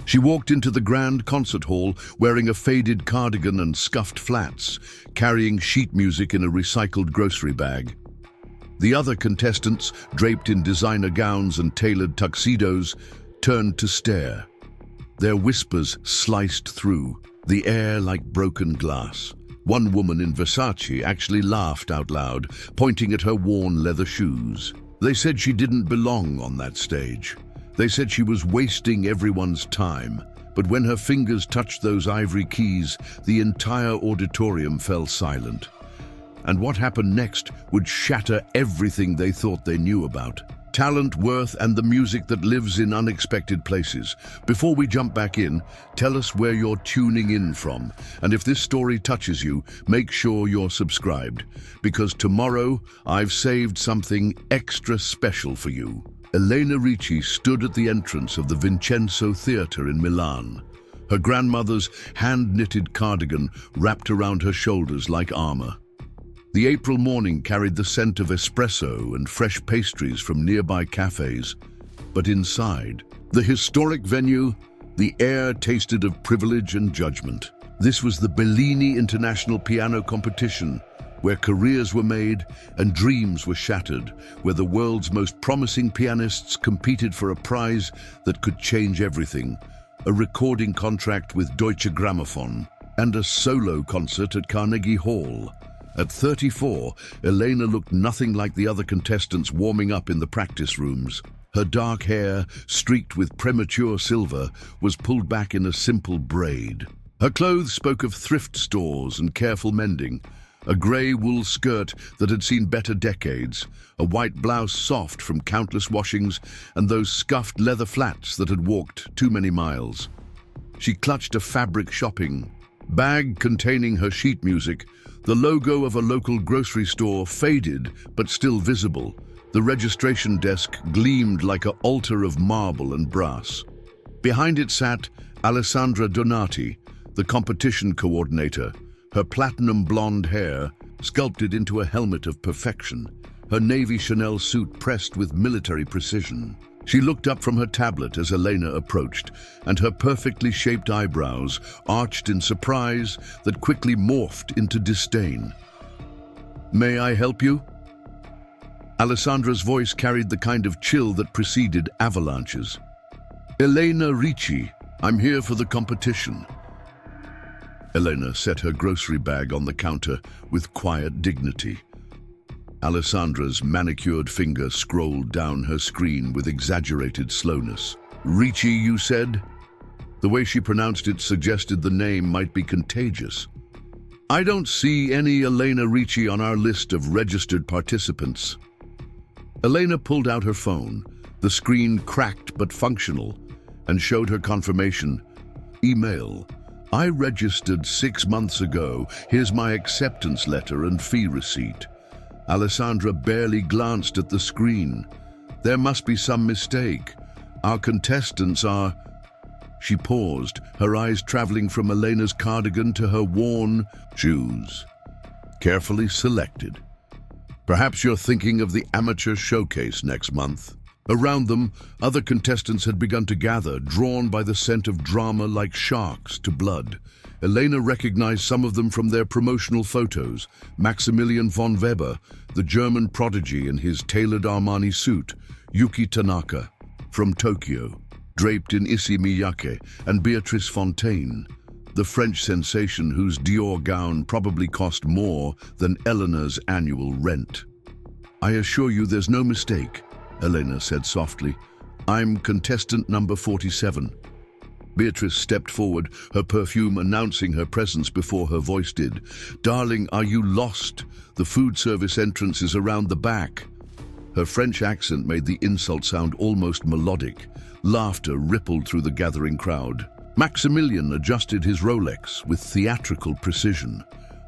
She walked into the grand concert hall wearing a faded cardigan and scuffed flats, carrying sheet music in a recycled grocery bag. The other contestants, draped in designer gowns and tailored tuxedos, turned to stare. Their whispers sliced through, the air like broken glass. One woman in Versace actually laughed out loud, pointing at her worn leather shoes. They said she didn't belong on that stage. They said she was wasting everyone's time. But when her fingers touched those ivory keys, the entire auditorium fell silent. And what happened next would shatter everything they thought they knew about. Talent, worth, and the music that lives in unexpected places. Before we jump back in, tell us where you're tuning in from. And if this story touches you, make sure you're subscribed. Because tomorrow, I've saved something extra special for you. Elena Ricci stood at the entrance of the Vincenzo Theatre in Milan. Her grandmother's hand-knitted cardigan wrapped around her shoulders like armor. The April morning carried the scent of espresso and fresh pastries from nearby cafes. But inside, the historic venue, the air tasted of privilege and judgment. This was the Bellini International Piano Competition, where careers were made and dreams were shattered, where the world's most promising pianists competed for a prize that could change everything, a recording contract with Deutsche Grammophon, and a solo concert at Carnegie Hall. At 34, Elena looked nothing like the other contestants warming up in the practice rooms. Her dark hair, streaked with premature silver, was pulled back in a simple braid. Her clothes spoke of thrift stores and careful mending. A grey wool skirt that had seen better decades, a white blouse soft from countless washings, and those scuffed leather flats that had walked too many miles. She clutched a fabric shopping bag containing her sheet music, the logo of a local grocery store faded but still visible. The registration desk gleamed like an altar of marble and brass. Behind it sat Alessandra Donati, the competition coordinator, her platinum blonde hair sculpted into a helmet of perfection, her navy Chanel suit pressed with military precision. She looked up from her tablet as Elena approached, and her perfectly shaped eyebrows arched in surprise that quickly morphed into disdain. "May I help you?" Alessandra's voice carried the kind of chill that preceded avalanches. "Elena Ricci, I'm here for the competition." Elena set her grocery bag on the counter with quiet dignity. Alessandra's manicured finger scrolled down her screen with exaggerated slowness. "Ricci, you said?" The way she pronounced it suggested the name might be contagious. "I don't see any Elena Ricci on our list of registered participants." Elena pulled out her phone. The screen cracked but functional, and showed her confirmation. "Email. I registered 6 months ago. Here's my acceptance letter and fee receipt." Alessandra barely glanced at the screen. "There must be some mistake. Our contestants are..." She paused, her eyes traveling from Elena's cardigan to her worn shoes. "Carefully selected. Perhaps you're thinking of the amateur showcase next month." Around them, other contestants had begun to gather, drawn by the scent of drama like sharks to blood. Elena recognized some of them from their promotional photos. Maximilian von Weber, the German prodigy in his tailored Armani suit, Yuki Tanaka, from Tokyo, draped in Issey Miyake, and Beatrice Fontaine, the French sensation whose Dior gown probably cost more than Eleanor's annual rent. "I assure you there's no mistake," Elena said softly. "I'm contestant number 47. Beatrice stepped forward, her perfume announcing her presence before her voice did. "Darling, are you lost? The food service entrance is around the back." Her French accent made the insult sound almost melodic. Laughter rippled through the gathering crowd. Maximilian adjusted his Rolex with theatrical precision.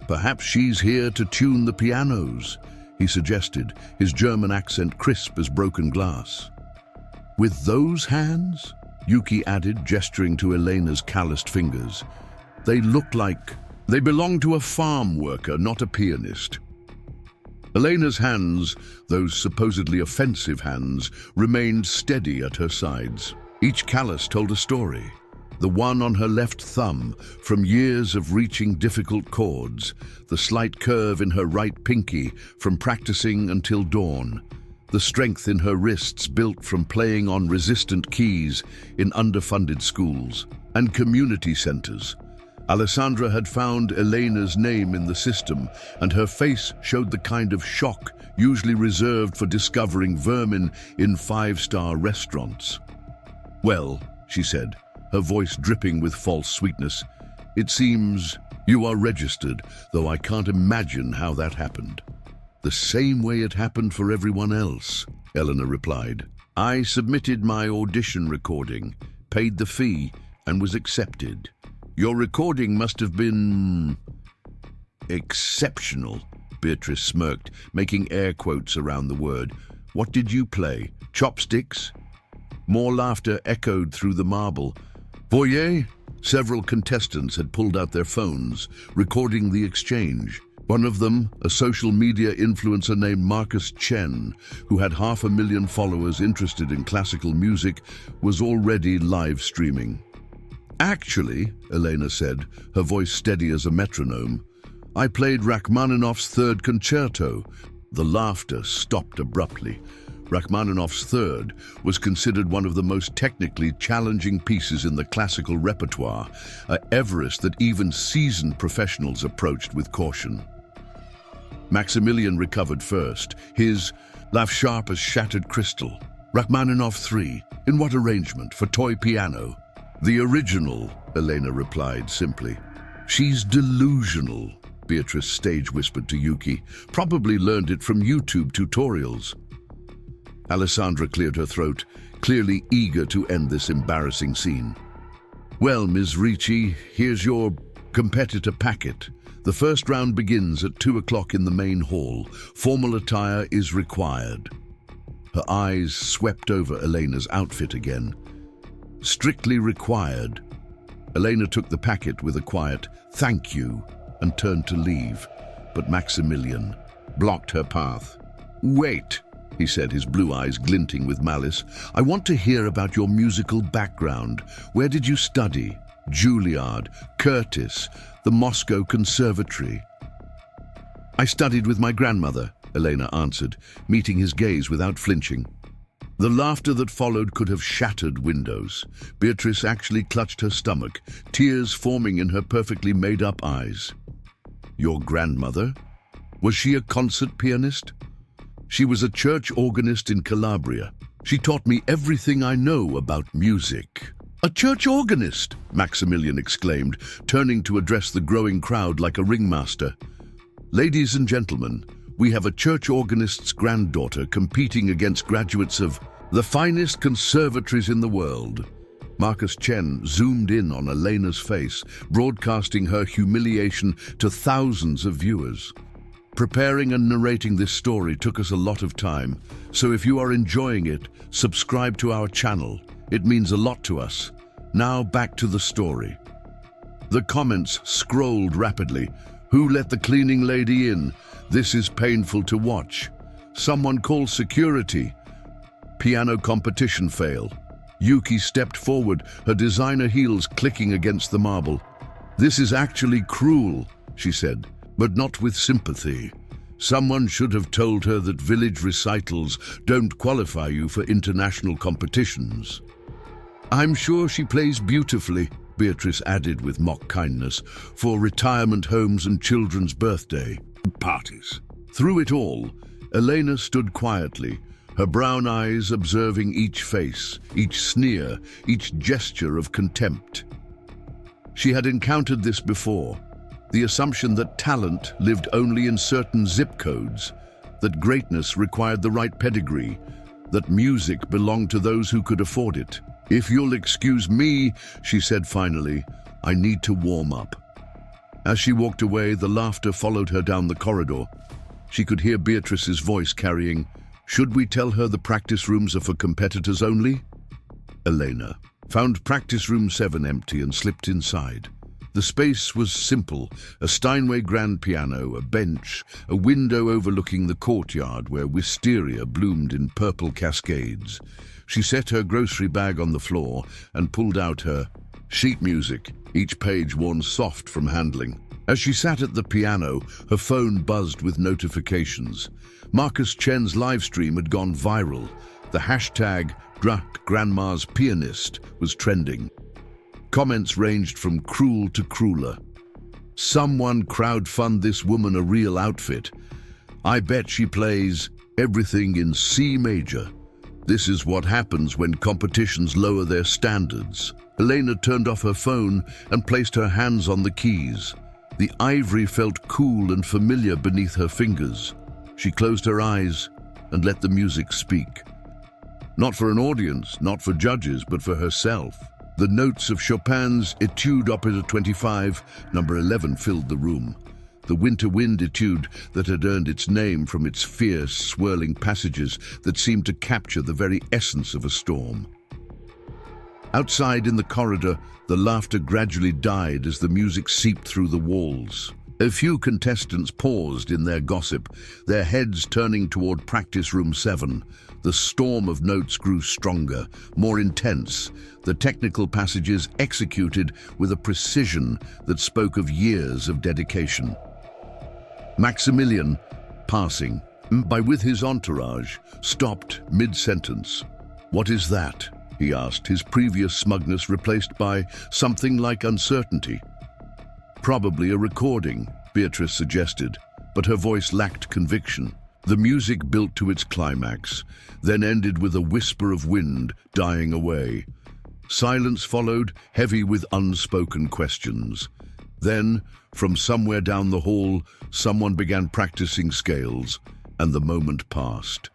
"Perhaps she's here to tune the pianos," he suggested, his German accent crisp as broken glass. "With those hands?" Yuki added, gesturing to Elena's calloused fingers. "They look like they belong to a farm worker, not a pianist." Elena's hands, those supposedly offensive hands, remained steady at her sides. Each callus told a story. the one on her left thumb, from years of reaching difficult chords, the slight curve in her right pinky from practicing until dawn, the strength in her wrists built from playing on resistant keys in underfunded schools and community centers. Alessandra had found Elena's name in the system, and her face showed the kind of shock usually reserved for discovering vermin in five-star restaurants. "Well," she said, her voice dripping with false sweetness, "it seems you are registered, though I can't imagine how that happened." "The same way it happened for everyone else," Elena replied. "I submitted my audition recording, paid the fee, and was accepted. Your recording must have been exceptional," Beatrice smirked, making air quotes around the word. "What did you play? Chopsticks?" More laughter echoed through the marble. "Voyez?" Several contestants had pulled out their phones, recording the exchange. One of them, a social media influencer named Marcus Chen, who had 500,000 followers interested in classical music, was already live streaming. "Actually," Elena said, her voice steady as a metronome, "I played Rachmaninoff's Third Concerto." The laughter stopped abruptly. Rachmaninoff's Third was considered one of the most technically challenging pieces in the classical repertoire, a Everest that even seasoned professionals approached with caution. Maximilian recovered first, his laugh sharp as shattered crystal. "Rachmaninoff 3, in what arrangement? For toy piano?" "The original," Elena replied simply. "She's delusional," Beatrice stage whispered to Yuki. "Probably learned it from YouTube tutorials." Alessandra cleared her throat, clearly eager to end this embarrassing scene. "Well, Ms. Ricci, here's your competitor packet. The first round begins at 2 o'clock in the main hall. Formal attire is required." Her eyes swept over Elena's outfit again. "Strictly required." Elena took the packet with a quiet "thank you" and turned to leave, but Maximilian blocked her path. "Wait," he said, his blue eyes glinting with malice. "I want to hear about your musical background. Where did you study? Juilliard, Curtis, the Moscow Conservatory?" "I studied with my grandmother," Elena answered, meeting his gaze without flinching. The laughter that followed could have shattered windows. Beatrice actually clutched her stomach, tears forming in her perfectly made-up eyes. "Your grandmother? Was she a concert pianist?" "She was a church organist in Calabria. She taught me everything I know about music." "A church organist!" Maximilian exclaimed, turning to address the growing crowd like a ringmaster. "Ladies and gentlemen, we have a church organist's granddaughter competing against graduates of the finest conservatories in the world." Marcus Chen zoomed in on Elena's face, broadcasting her humiliation to thousands of viewers. Preparing and narrating this story took us a lot of time, so if you are enjoying it, subscribe to our channel. It means a lot to us. Now back to the story. The comments scrolled rapidly. "Who let the cleaning lady in? This is painful to watch. Someone call security. Piano competition fail." Yuki stepped forward, her designer heels clicking against the marble. "This is actually cruel," she said, but not with sympathy. "Someone should have told her that village recitals don't qualify you for international competitions." "I'm sure she plays beautifully," Beatrice added with mock kindness, "for retirement homes and children's birthday parties." Through it all, Elena stood quietly, her brown eyes observing each face, each sneer, each gesture of contempt. She had encountered this before, the assumption that talent lived only in certain zip codes, that greatness required the right pedigree, that music belonged to those who could afford it. "If you'll excuse me," she said finally, "I need to warm up." As she walked away, the laughter followed her down the corridor. She could hear Beatrice's voice carrying, "Should we tell her the practice rooms are for competitors only?" Elena found practice room 7 empty and slipped inside. The space was simple, a Steinway grand piano, a bench, a window overlooking the courtyard where wisteria bloomed in purple cascades. She set her grocery bag on the floor and pulled out her Sheet music, each page worn soft from handling. As she sat at the piano, her phone buzzed with notifications. Marcus Chen's livestream had gone viral. The hashtag #Grandma's Pianist was trending. Comments ranged from cruel to crueler. Someone crowdfund this woman a real outfit. I bet she plays everything in C major. This is what happens when competitions lower their standards. Elena turned off her phone and placed her hands on the keys. The ivory felt cool and familiar beneath her fingers. She closed her eyes and let the music speak. Not for an audience, not for judges, but for herself. The notes of Chopin's Etude Opus 25, number 11, filled the room. The winter wind etude that had earned its name from its fierce, swirling passages that seemed to capture the very essence of a storm. Outside in the corridor, the laughter gradually died as the music seeped through the walls. A few contestants paused in their gossip, their heads turning toward practice room 7. The storm of notes grew stronger, more intense, the technical passages executed with a precision that spoke of years of dedication. Maximilian, passing by with his entourage, stopped mid-sentence. "What is that?" he asked, his previous smugness replaced by something like uncertainty. "Probably a recording," Beatrice suggested, but her voice lacked conviction. The music built to its climax, then ended with a whisper of wind dying away. Silence followed, heavy with unspoken questions. Then, from somewhere down the hall, someone began practicing scales, and the moment passed.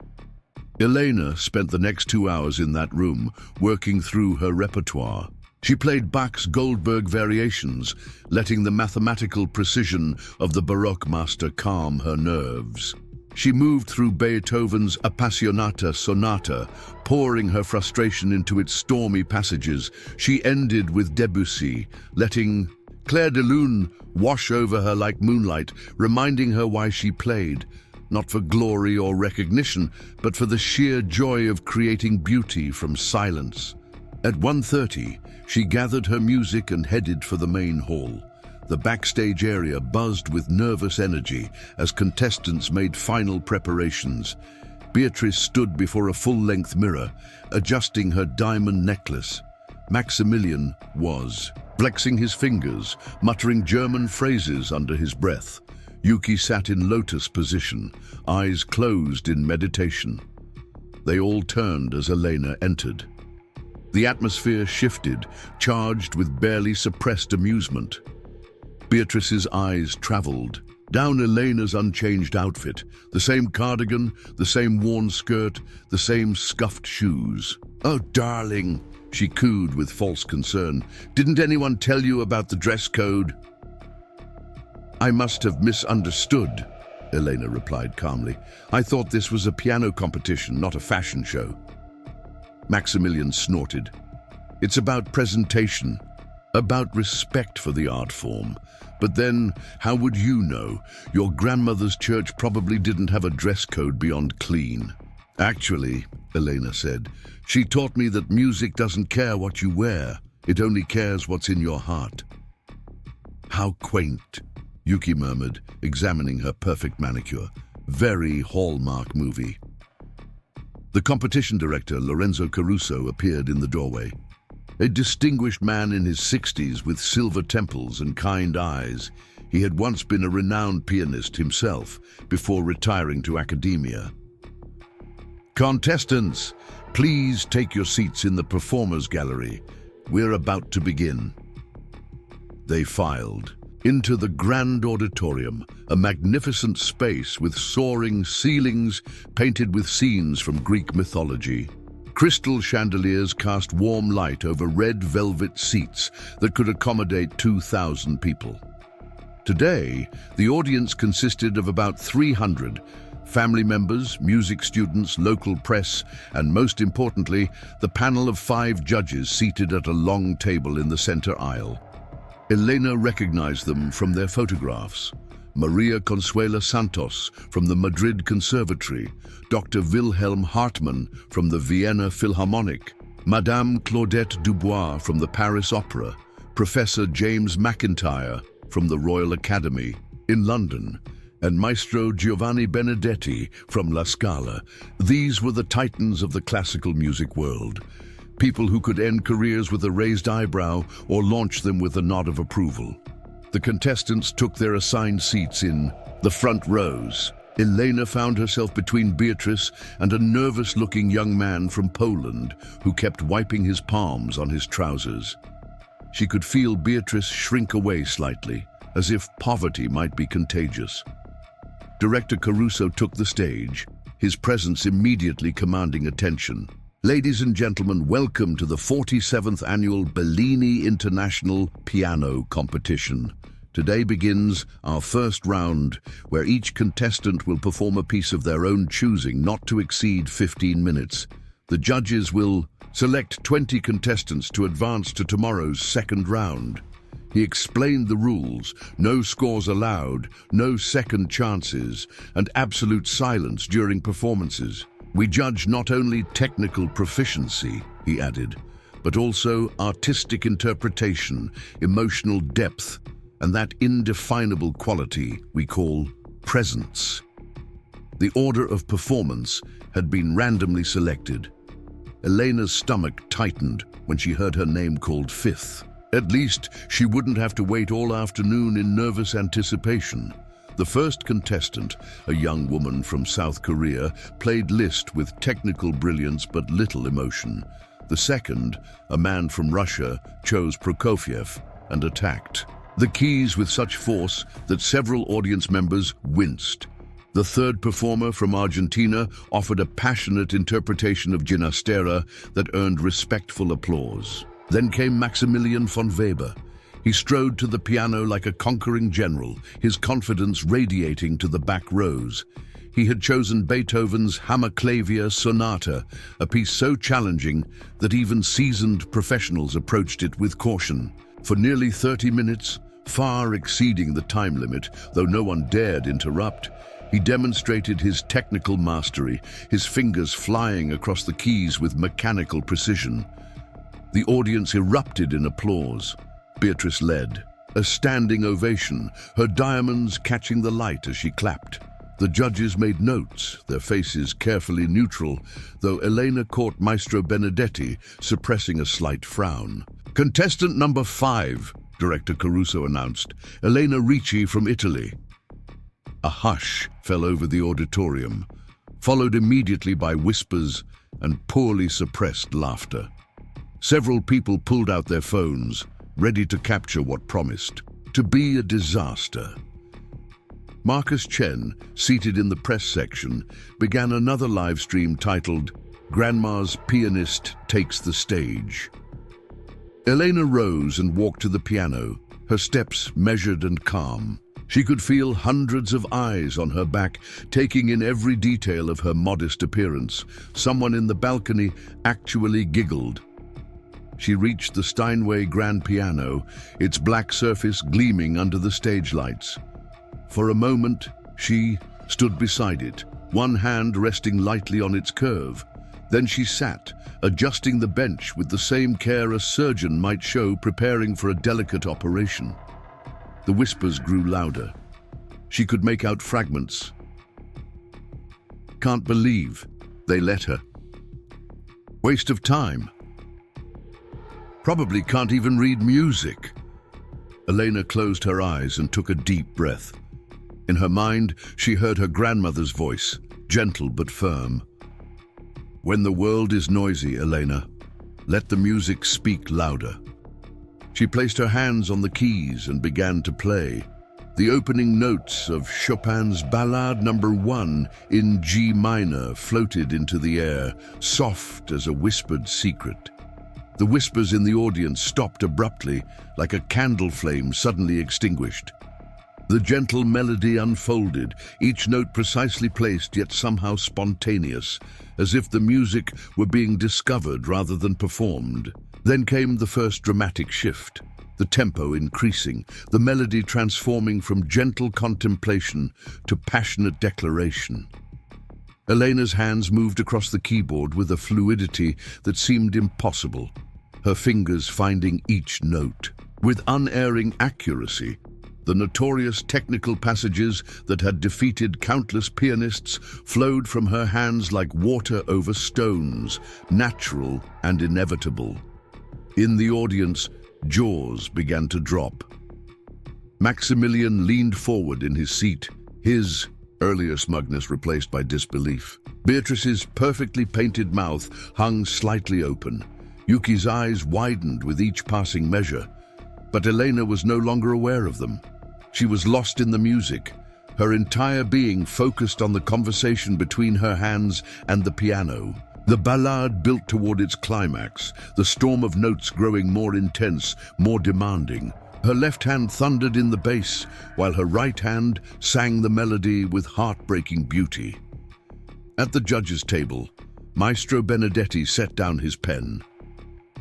Elena spent the next 2 hours in that room, working through her repertoire. She played Bach's Goldberg variations, letting the mathematical precision of the Baroque master calm her nerves. She moved through Beethoven's Appassionata Sonata, pouring her frustration into its stormy passages. She ended with Debussy, letting Clair de Lune wash over her like moonlight, reminding her why she played, not for glory or recognition, but for the sheer joy of creating beauty from silence. At 1:30, she gathered her music and headed for the main hall. The backstage area buzzed with nervous energy as contestants made final preparations. Beatrice stood before a full-length mirror, adjusting her diamond necklace. Maximilian was flexing his fingers, muttering German phrases under his breath. Yuki sat in lotus position, eyes closed in meditation. They all turned as Elena entered. The atmosphere shifted, charged with barely suppressed amusement. Beatrice's eyes traveled down Elena's unchanged outfit, the same cardigan, the same worn skirt, the same scuffed shoes. "Oh, darling," she cooed with false concern. "Didn't anyone tell you about the dress code?" "I must have misunderstood," Elena replied calmly. "I thought this was a piano competition, not a fashion show." Maximilian snorted. "It's about presentation, about respect for the art form. But then, how would you know? Your grandmother's church probably didn't have a dress code beyond clean." "Actually," Elena said, "she taught me that music doesn't care what you wear. It only cares what's in your heart." "How quaint," Yuki murmured, examining her perfect manicure. "Very Hallmark movie." The competition director, Lorenzo Caruso, appeared in the doorway. A distinguished man in his 60s with silver temples and kind eyes. He had once been a renowned pianist himself before retiring to academia. "Contestants, please take your seats in the performers gallery. We're about to begin." They filed into the grand auditorium, a magnificent space with soaring ceilings painted with scenes from Greek mythology. Crystal chandeliers cast warm light over red velvet seats that could accommodate 2,000 people. Today, the audience consisted of about 300 family members, music students, local press, and most importantly, the panel of 5 judges seated at a long table in the center aisle. Elena recognized them from their photographs. Maria Consuela Santos from the Madrid Conservatory, Dr. Wilhelm Hartmann from the Vienna Philharmonic, Madame Claudette Dubois from the Paris Opera, Professor James McIntyre from the Royal Academy in London, and Maestro Giovanni Benedetti from La Scala. These were the titans of the classical music world, people who could end careers with a raised eyebrow or launch them with a nod of approval. The contestants took their assigned seats in the front rows. Elena found herself between Beatrice and a nervous-looking young man from Poland who kept wiping his palms on his trousers. She could feel Beatrice shrink away slightly, as if poverty might be contagious. Director Caruso took the stage, his presence immediately commanding attention. Ladies and gentlemen, welcome to the 47th Annual Bellini International Piano Competition. Today begins our first round, where each contestant will perform a piece of their own choosing, not to exceed 15 minutes. The judges will select 20 contestants to advance to tomorrow's second round. He explained the rules: no scores allowed, no second chances, and absolute silence during performances. We judge not only technical proficiency, he added, but also artistic interpretation, emotional depth, and that indefinable quality we call presence. The order of performance had been randomly selected. Elena's stomach tightened when she heard her name called fifth. At least she wouldn't have to wait all afternoon in nervous anticipation. The first contestant, a young woman from South Korea, played Liszt with technical brilliance but little emotion. The second, a man from Russia, chose Prokofiev and attacked the keys with such force that several audience members winced. The third performer from Argentina offered a passionate interpretation of Ginastera that earned respectful applause. Then came Maximilian von Weber. He strode to the piano like a conquering general, his confidence radiating to the back rows. He had chosen Beethoven's Hammerklavier Sonata, a piece so challenging that even seasoned professionals approached it with caution. For nearly 30 minutes, far exceeding the time limit, though no one dared interrupt, he demonstrated his technical mastery, his fingers flying across the keys with mechanical precision. The audience erupted in applause. Beatrice led, a standing ovation, her diamonds catching the light as she clapped. The judges made notes, their faces carefully neutral, though Elena caught Maestro Benedetti suppressing a slight frown. Contestant number 5, Director Caruso announced, Elena Ricci from Italy. A hush fell over the auditorium, followed immediately by whispers and poorly suppressed laughter. Several people pulled out their phones, ready to capture what promised to be a disaster. Marcus Chen, seated in the press section, began another live stream titled Grandma's Pianist Takes the Stage. Elena rose and walked to the piano, her steps measured and calm. She could feel hundreds of eyes on her back, taking in every detail of her modest appearance. Someone in the balcony actually giggled. She reached the Steinway grand piano, its black surface gleaming under the stage lights. For a moment, she stood beside it, one hand resting lightly on its curve. Then she sat, adjusting the bench with the same care a surgeon might show preparing for a delicate operation. The whispers grew louder. She could make out fragments. Can't believe they let her. Waste of time. Probably can't even read music. Elena closed her eyes and took a deep breath. In her mind, she heard her grandmother's voice, gentle but firm. When the world is noisy, Elena, let the music speak louder. She placed her hands on the keys and began to play. The opening notes of Chopin's Ballade No. 1 in G minor floated into the air, soft as a whispered secret. The whispers in the audience stopped abruptly, like a candle flame suddenly extinguished. The gentle melody unfolded, each note precisely placed yet somehow spontaneous, as if the music were being discovered rather than performed. Then came the first dramatic shift, the tempo increasing, the melody transforming from gentle contemplation to passionate declaration. Elena's hands moved across the keyboard with a fluidity that seemed impossible, her fingers finding each note. With unerring accuracy, the notorious technical passages that had defeated countless pianists flowed from her hands like water over stones, natural and inevitable. In the audience, jaws began to drop. Maximilian leaned forward in his seat, his earlier smugness replaced by disbelief. Beatrice's perfectly painted mouth hung slightly open. Yuki's eyes widened with each passing measure, but Elena was no longer aware of them. She was lost in the music, her entire being focused on the conversation between her hands and the piano. The ballade built toward its climax, the storm of notes growing more intense, more demanding. Her left hand thundered in the bass, while her right hand sang the melody with heartbreaking beauty. At the judges' table, Maestro Benedetti set down his pen.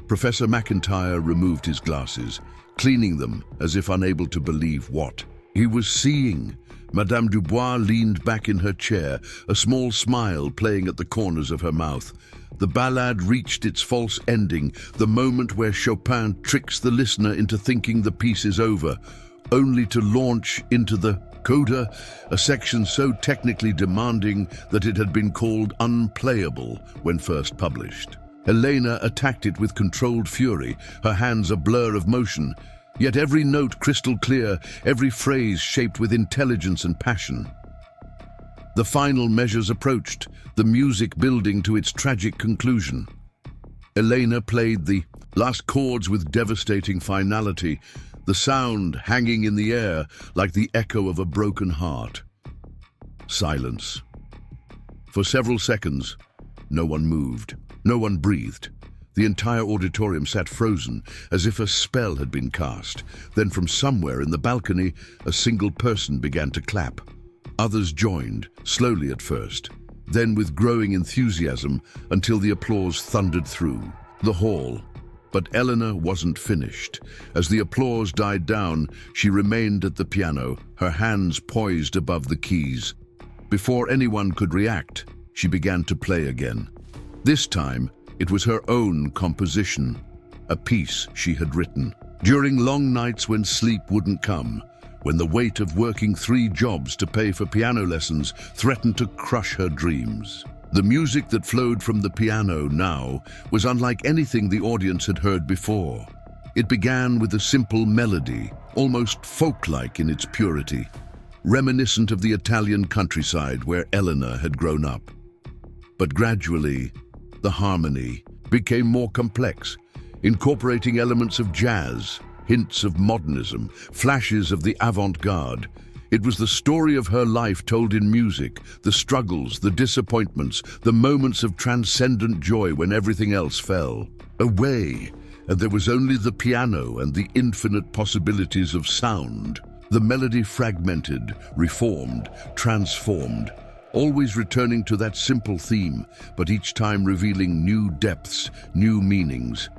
Professor McIntyre removed his glasses, cleaning them as if unable to believe what he was seeing. Madame Dubois leaned back in her chair, a small smile playing at the corners of her mouth. The ballad reached its false ending, the moment where Chopin tricks the listener into thinking the piece is over, only to launch into the coda, a section so technically demanding that it had been called unplayable when first published. Elena attacked it with controlled fury, her hands a blur of motion, yet every note crystal clear, every phrase shaped with intelligence and passion. The final measures approached, the music building to its tragic conclusion. Elena played the last chords with devastating finality, the sound hanging in the air like the echo of a broken heart. Silence. For several seconds, no one moved, no one breathed. The entire auditorium sat frozen, as if a spell had been cast. Then from somewhere in the balcony, a single person began to clap. Others joined, slowly at first, then with growing enthusiasm until the applause thundered through the hall. But Elena wasn't finished. As the applause died down, she remained at the piano, her hands poised above the keys. Before anyone could react, she began to play again. This time, it was her own composition, a piece she had written. During long nights when sleep wouldn't come, when the weight of working 3 jobs to pay for piano lessons threatened to crush her dreams. The music that flowed from the piano now was unlike anything the audience had heard before. It began with a simple melody, almost folk-like in its purity, reminiscent of the Italian countryside where Elena had grown up. But gradually, the harmony became more complex, incorporating elements of jazz, hints of modernism, flashes of the avant-garde. It was the story of her life told in music, the struggles, the disappointments, the moments of transcendent joy when everything else fell away, and there was only the piano and the infinite possibilities of sound. The melody fragmented, reformed, transformed, always returning to that simple theme, but each time revealing new depths, new meanings.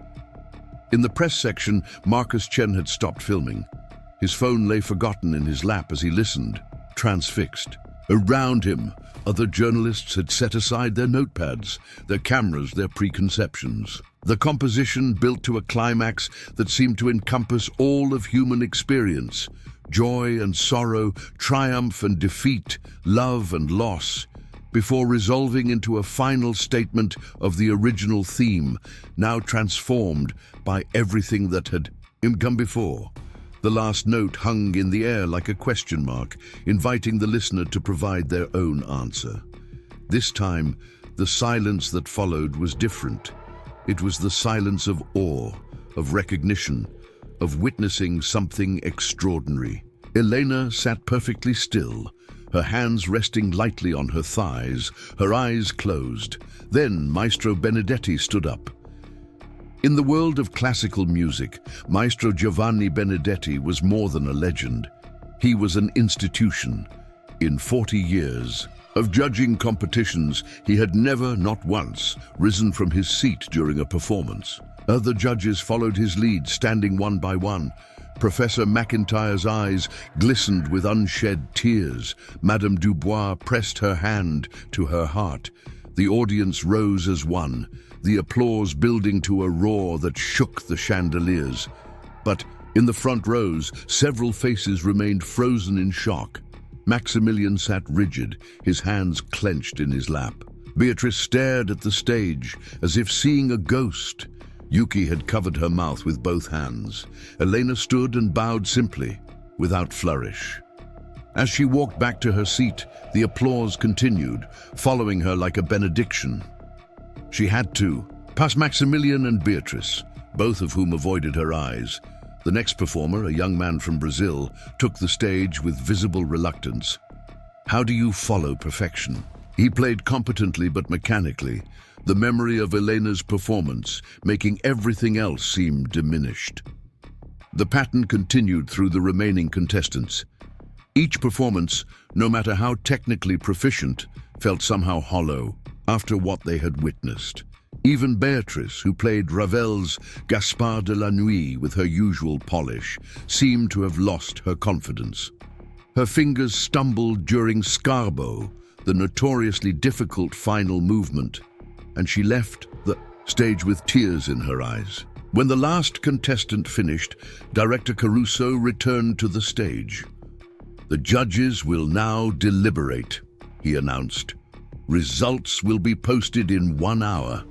In the press section, Marcus Chen had stopped filming. His phone lay forgotten in his lap as he listened, transfixed. Around him, other journalists had set aside their notepads, their cameras, their preconceptions. The composition built to a climax that seemed to encompass all of human experience, joy and sorrow, triumph and defeat, love and loss, before resolving into a final statement of the original theme, now transformed by everything that had come before. The last note hung in the air like a question mark, inviting the listener to provide their own answer. This time, the silence that followed was different. It was the silence of awe, of recognition, of witnessing something extraordinary. Elena sat perfectly still, her hands resting lightly on her thighs, her eyes closed. Then Maestro Benedetti stood up. In the world of classical music, Maestro Giovanni Benedetti was more than a legend. He was an institution. In 40 years of judging competitions, he had never, not once, risen from his seat during a performance. Other judges followed his lead, standing one by one. Professor McIntyre's eyes glistened with unshed tears. Madame Dubois pressed her hand to her heart. The audience rose as one, the applause building to a roar that shook the chandeliers. But In the front rows, several faces remained frozen in shock. Maximilian sat rigid, his hands clenched in his lap. Beatrice stared at the stage, as if seeing a ghost. Yuki had covered her mouth with both hands. Elena stood and bowed simply, without flourish. As she walked back to her seat, the applause continued, following her like a benediction. She had to, past Maximilian and Beatrice, both of whom avoided her eyes. The next performer, a young man from Brazil, took the stage with visible reluctance. How do you follow perfection? He played competently but mechanically, the memory of Elena's performance making everything else seem diminished. The pattern continued through the remaining contestants. Each performance, no matter how technically proficient, felt somehow hollow after what they had witnessed. Even Beatrice, who played Ravel's Gaspard de la Nuit with her usual polish, seemed to have lost her confidence. Her fingers stumbled during Scarbo, the notoriously difficult final movement, and she left the stage with tears in her eyes. When the last contestant finished, Director Caruso returned to the stage. "The judges will now deliberate," he announced. "Results will be posted in 1 hour."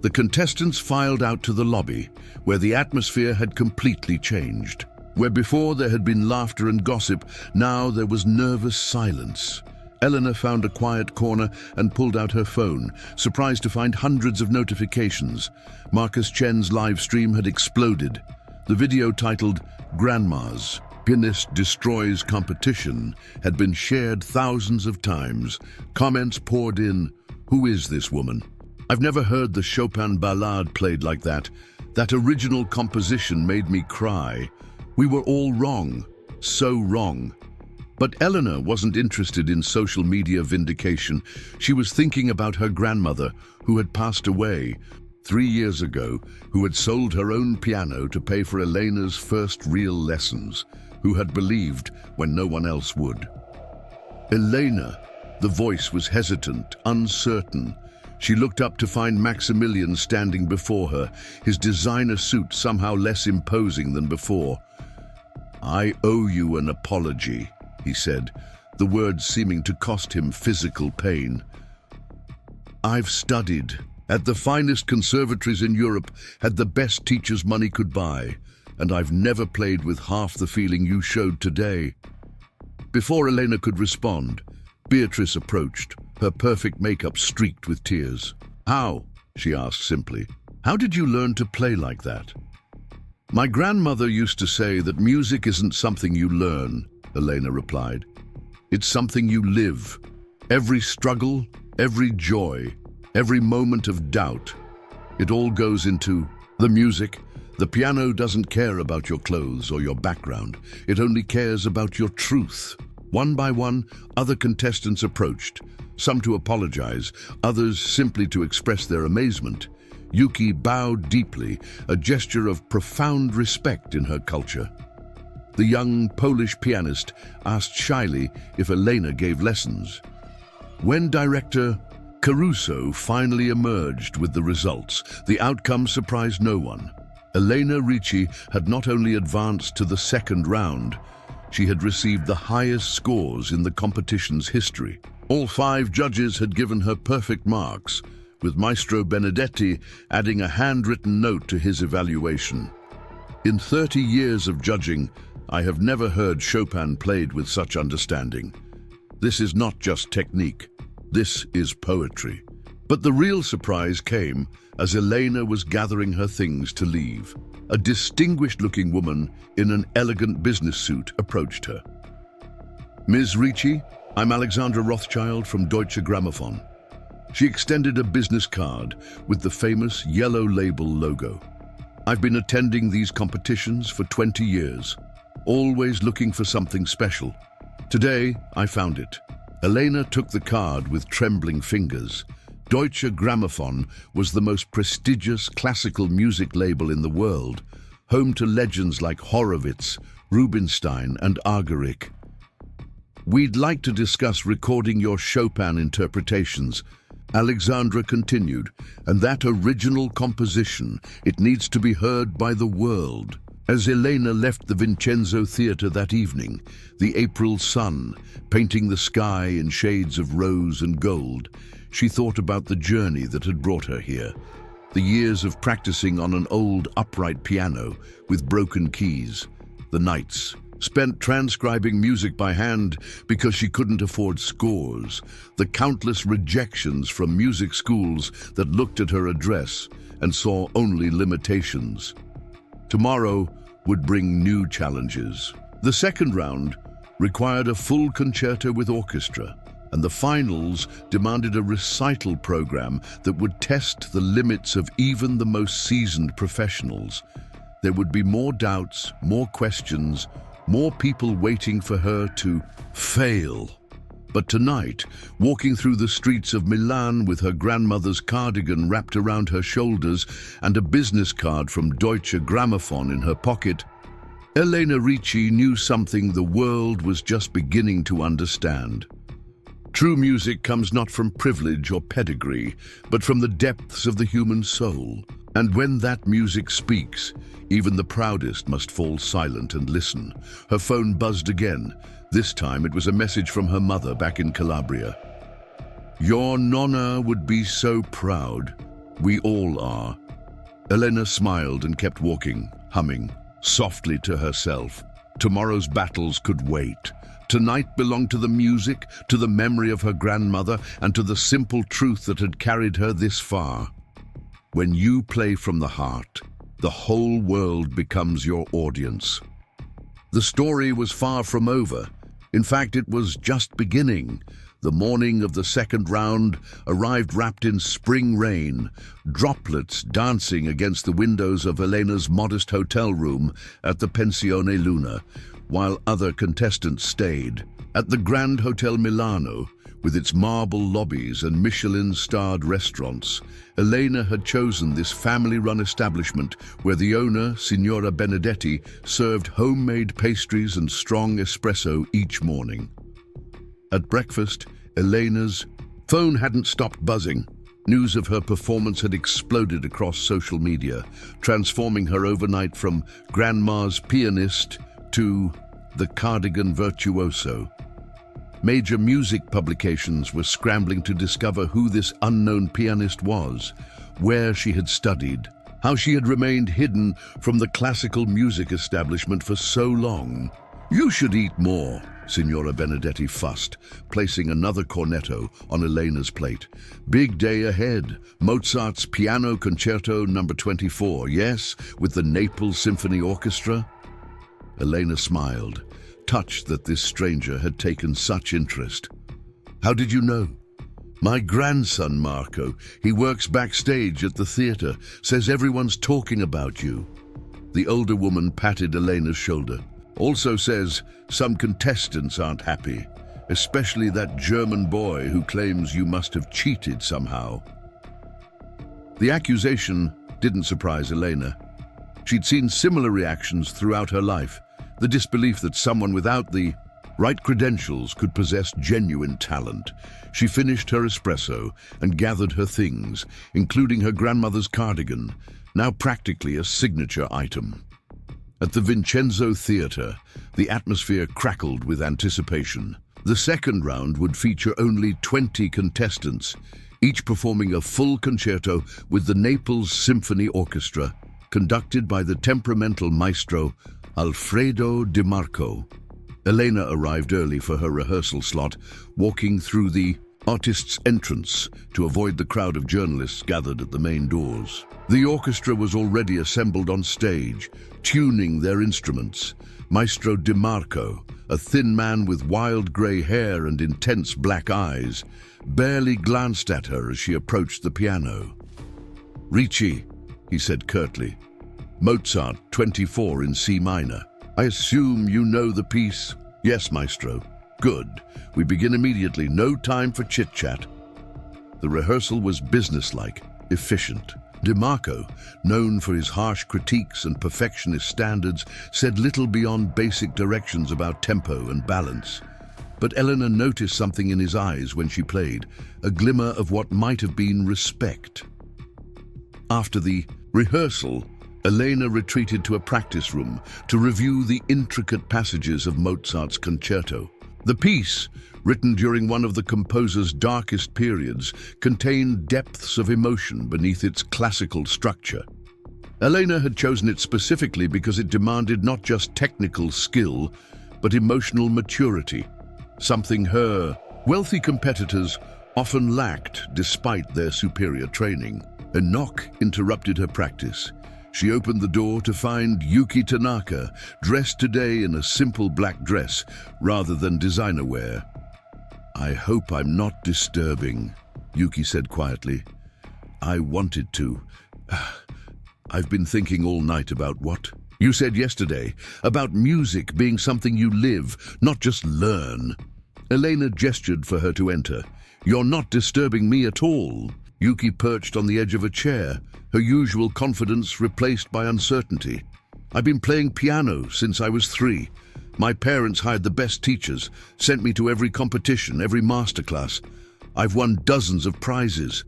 The contestants filed out to the lobby, where the atmosphere had completely changed. Where before there had been laughter and gossip, now there was nervous silence. Elena found a quiet corner and pulled out her phone, surprised to find hundreds of notifications. Marcus Chen's live stream had exploded. The video titled "Grandma's Pianist Destroys Competition" had been shared thousands of times. Comments poured in. "Who is this woman? I've never heard the Chopin ballade played like that. That original composition made me cry. We were all wrong. So wrong." But Elena wasn't interested in social media vindication. She was thinking about her grandmother, who had passed away 3 years ago, who had sold her own piano to pay for Elena's first real lessons, who had believed when no one else would. Elena, the voice was hesitant, uncertain. She looked up to find Maximilian standing before her, his designer suit somehow less imposing than before. "I owe you an apology," he said, the words seeming to cost him physical pain. "I've studied at the finest conservatories in Europe, had the best teachers money could buy, and I've never played with half the feeling you showed today." Before Elena could respond, Beatrice approached, her perfect makeup streaked with tears. "How?" she asked simply. "How did you learn to play like that?" "My grandmother used to say that music isn't something you learn," Elena replied. "It's something you live. Every struggle, every joy, every moment of doubt. It all goes into the music. The piano doesn't care about your clothes or your background. It only cares about your truth." One by one, other contestants approached, some to apologize, others simply to express their amazement. Yuki bowed deeply, a gesture of profound respect in her culture. The young Polish pianist asked shyly if Elena gave lessons. When Director Caruso finally emerged with the results, the outcome surprised no one. Elena Ricci had not only advanced to the second round, she had received the highest scores in the competition's history. All 5 judges had given her perfect marks, with Maestro Benedetti adding a handwritten note to his evaluation. "In 30 years of judging, I have never heard Chopin played with such understanding. This is not just technique, this is poetry." But the real surprise came as Elena was gathering her things to leave. A distinguished-looking woman in an elegant business suit approached her. "Ms. Ricci, I'm Alexandra Rothschild from Deutsche Grammophon." She extended a business card with the famous yellow label logo. "I've been attending these competitions for 20 years, always looking for something special. Today, I found it." Elena took the card with trembling fingers. Deutsche Grammophon was the most prestigious classical music label in the world, home to legends like Horowitz, Rubinstein, and Argerich. "We'd like to discuss recording your Chopin interpretations," Alessandra continued, "and that original composition, it needs to be heard by the world." As Elena left the Vincenzo Theatre that evening, the April sun painting the sky in shades of rose and gold, she thought about the journey that had brought her here. The years of practicing on an old upright piano with broken keys, the nights spent transcribing music by hand because she couldn't afford scores, the countless rejections from music schools that looked at her address and saw only limitations. Tomorrow would bring new challenges. The second round required a full concerto with orchestra, and the finals demanded a recital program that would test the limits of even the most seasoned professionals. There would be more doubts, more questions, more people waiting for her to fail. But tonight, walking through the streets of Milan with her grandmother's cardigan wrapped around her shoulders and a business card from Deutsche Grammophon in her pocket, Elena Ricci knew something the world was just beginning to understand. True music comes not from privilege or pedigree, but from the depths of the human soul. And when that music speaks, even the proudest must fall silent and listen. Her phone buzzed again. This time it was a message from her mother back in Calabria. "Your nonna would be so proud. We all are." Elena smiled and kept walking, humming softly to herself. Tomorrow's battles could wait. Tonight belonged to the music, to the memory of her grandmother, and to the simple truth that had carried her this far. When you play from the heart, the whole world becomes your audience. The story was far from over. In fact, it was just beginning. The morning of the second round arrived wrapped in spring rain, droplets dancing against the windows of Elena's modest hotel room at the Pensione Luna, while other contestants stayed. At the Grand Hotel Milano, with its marble lobbies and Michelin-starred restaurants, Elena had chosen this family-run establishment where the owner, Signora Benedetti, served homemade pastries and strong espresso each morning. At breakfast, Elena's phone hadn't stopped buzzing. News of her performance had exploded across social media, transforming her overnight from grandma's pianist to the cardigan virtuoso. Major music publications were scrambling to discover who this unknown pianist was, where she had studied, how she had remained hidden from the classical music establishment for so long. "You should eat more," Signora Benedetti fussed, placing another cornetto on Elena's plate. "Big day ahead. Mozart's Piano Concerto No. 24, yes, with the Naples Symphony Orchestra?" Elena smiled, touched that this stranger had taken such interest. "How did you know?" "My grandson, Marco. He works backstage at the theater, says everyone's talking about you." The older woman patted Elena's shoulder. "Also says some contestants aren't happy, especially that German boy who claims you must have cheated somehow." The accusation didn't surprise Elena. She'd seen similar reactions throughout her life. The disbelief that someone without the right credentials could possess genuine talent. She finished her espresso and gathered her things, including her grandmother's cardigan, now practically a signature item. At the Vincenzo Theatre, the atmosphere crackled with anticipation. The second round would feature only 20 contestants, each performing a full concerto with the Naples Symphony Orchestra, conducted by the temperamental maestro Alfredo Di Marco. Elena arrived early for her rehearsal slot, walking through the artist's entrance to avoid the crowd of journalists gathered at the main doors. The orchestra was already assembled on stage, tuning their instruments. Maestro Di Marco, a thin man with wild grey hair and intense black eyes, barely glanced at her as she approached the piano. "Ricci," he said curtly. "Mozart, 24 in C minor. I assume you know the piece?" "Yes, maestro." "Good. We begin immediately. No time for chit-chat." The rehearsal was businesslike, efficient. Di Marco, known for his harsh critiques and perfectionist standards, said little beyond basic directions about tempo and balance. But Elena noticed something in his eyes when she played, a glimmer of what might have been respect. After the rehearsal, Elena retreated to a practice room to review the intricate passages of Mozart's concerto. The piece, written during one of the composer's darkest periods, contained depths of emotion beneath its classical structure. Elena had chosen it specifically because it demanded not just technical skill, but emotional maturity, something her wealthy competitors often lacked despite their superior training. A knock interrupted her practice. She opened the door to find Yuki Tanaka, dressed today in a simple black dress rather than designer wear. "I hope I'm not disturbing," Yuki said quietly. "I wanted to. I've been thinking all night about what you said yesterday, about music being something you live, not just learn." Elena gestured for her to enter. "You're not disturbing me at all." Yuki perched on the edge of a chair, her usual confidence replaced by uncertainty. "I've been playing piano since I was 3. My parents hired the best teachers, sent me to every competition, every masterclass. I've won dozens of prizes.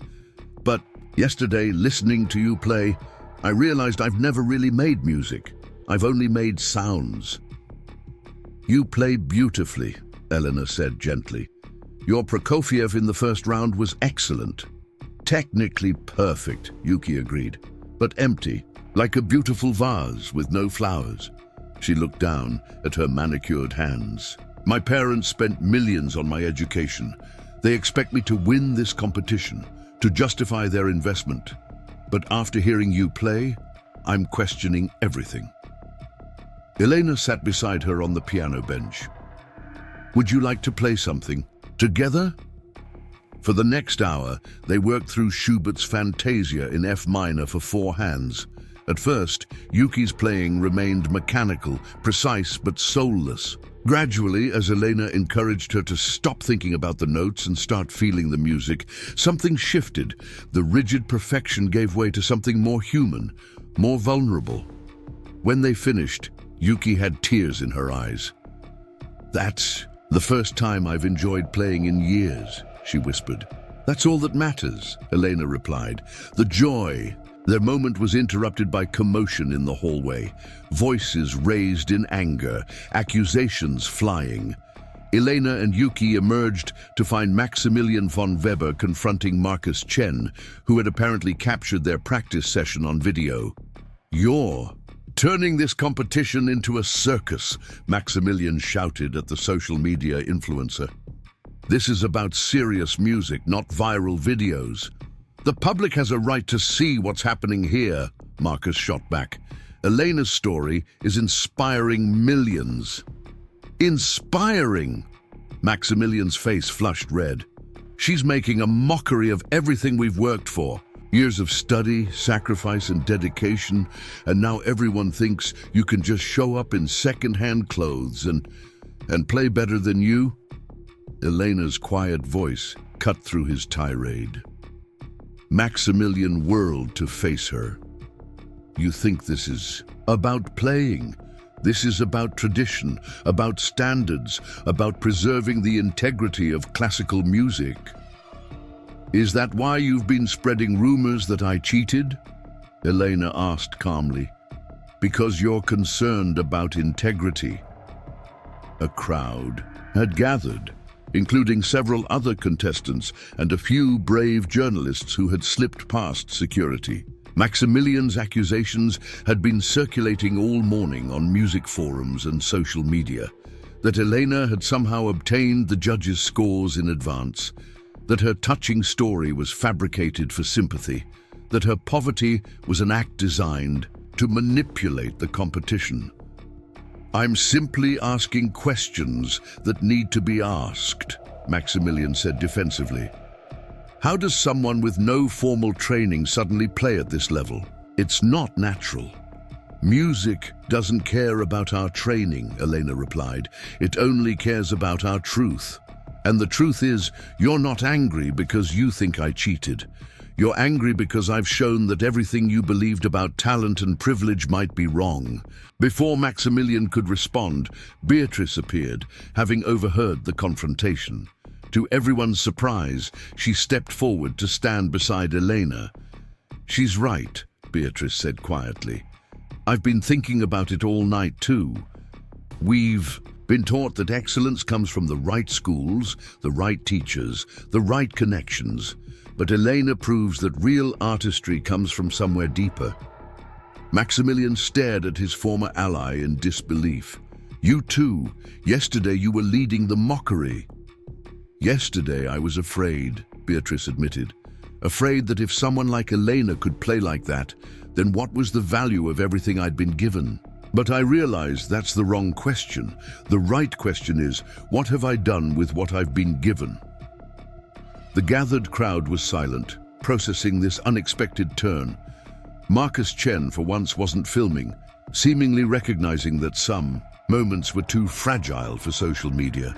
But yesterday, listening to you play, I realized I've never really made music. I've only made sounds." "You play beautifully," Elena said gently. "Your Prokofiev in the first round was excellent." "Technically perfect," Yuki agreed, "but empty, like a beautiful vase with no flowers." She looked down at her manicured hands. "My parents spent millions on my education. They expect me to win this competition, to justify their investment. But after hearing you play, I'm questioning everything." Elena sat beside her on the piano bench. "Would you like to play something? Together?" For the next hour, they worked through Schubert's Fantasia in F minor for 4 hands. At first, Yuki's playing remained mechanical, precise but soulless. Gradually, as Elena encouraged her to stop thinking about the notes and start feeling the music, something shifted. The rigid perfection gave way to something more human, more vulnerable. When they finished, Yuki had tears in her eyes. "That's the first time I've enjoyed playing in years," she whispered. "That's all that matters," Elena replied. The joy. Their moment was interrupted by commotion in the hallway. Voices raised in anger, accusations flying. Elena and Yuki emerged to find Maximilian von Weber confronting Marcus Chen, who had apparently captured their practice session on video. "You're turning this competition into a circus," Maximilian shouted at the social media influencer. "This is about serious music, not viral videos." "The public has a right to see what's happening here," Marcus shot back. "Elena's story is inspiring millions." "Inspiring?" Maximilian's face flushed red. "She's making a mockery of everything we've worked for. Years of study, sacrifice, and dedication, and now everyone thinks you can just show up in second-hand clothes and play better than you?" Elena's quiet voice cut through his tirade. Maximilian whirled to face her. "You think this is about playing? This is about tradition, about standards, about preserving the integrity of classical music. Is that why you've been spreading rumors that I cheated?" Elena asked calmly. "Because you're concerned about integrity." A crowd had gathered, including several other contestants and a few brave journalists who had slipped past security. Maximilian's accusations had been circulating all morning on music forums and social media, that Elena had somehow obtained the judges' scores in advance, that her touching story was fabricated for sympathy, that her poverty was an act designed to manipulate the competition. "I'm simply asking questions that need to be asked," Maximilian said defensively. "How does someone with no formal training suddenly play at this level? It's not natural." "Music doesn't care about our training," Elena replied. "It only cares about our truth. And the truth is, you're not angry because you think I cheated. You're angry because I've shown that everything you believed about talent and privilege might be wrong." Before Maximilian could respond, Beatrice appeared, having overheard the confrontation. To everyone's surprise, she stepped forward to stand beside Elena. "She's right," Beatrice said quietly. I've been thinking about it all night too. We've been taught that excellence comes from the right schools, the right teachers, the right connections. But Elena proves that real artistry comes from somewhere deeper. Maximilian stared at his former ally in disbelief. You too. Yesterday you were leading the mockery. Yesterday I was afraid, Beatrice admitted. Afraid that if someone like Elena could play like that, then what was the value of everything I'd been given? But I realized that's the wrong question. The right question is, what have I done with what I've been given? The gathered crowd was silent, processing this unexpected turn. Marcus Chen for once wasn't filming, seemingly recognizing that some moments were too fragile for social media.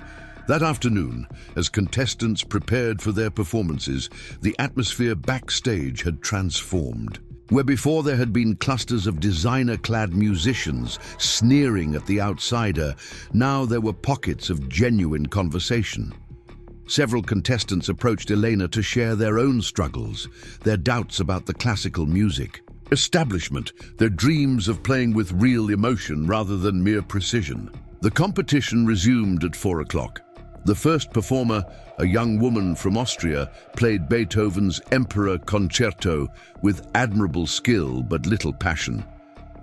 That afternoon, as contestants prepared for their performances, the atmosphere backstage had transformed. Where before there had been clusters of designer-clad musicians sneering at the outsider, now there were pockets of genuine conversation. Several contestants approached Elena to share their own struggles, their doubts about the classical music, establishment, their dreams of playing with real emotion rather than mere precision. The competition resumed at 4 o'clock. The first performer, a young woman from Austria, played Beethoven's Emperor Concerto with admirable skill but little passion.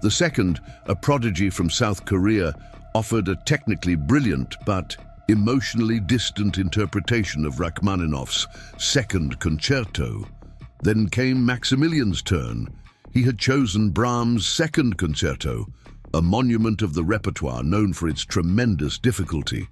The second, a prodigy from South Korea, offered a technically brilliant but emotionally distant interpretation of Rachmaninoff's Second Concerto. Then came Maximilian's turn. He had chosen Brahms' Second Concerto, a monument of the repertoire known for its tremendous difficulty.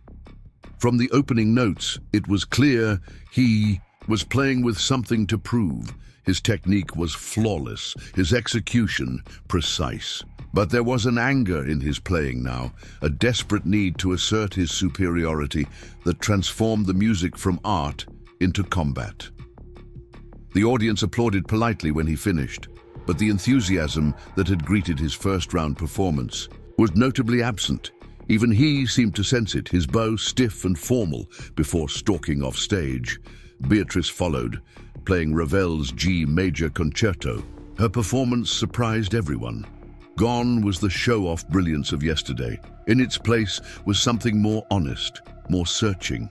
From the opening notes, it was clear he was playing with something to prove. His technique was flawless, his execution precise. But there was an anger in his playing now, a desperate need to assert his superiority that transformed the music from art into combat. The audience applauded politely when he finished, but the enthusiasm that had greeted his first-round performance was notably absent. Even he seemed to sense it, his bow stiff and formal before stalking off stage. Beatrice followed, playing Ravel's G Major Concerto. Her performance surprised everyone. Gone was the show-off brilliance of yesterday. In its place was something more honest, more searching.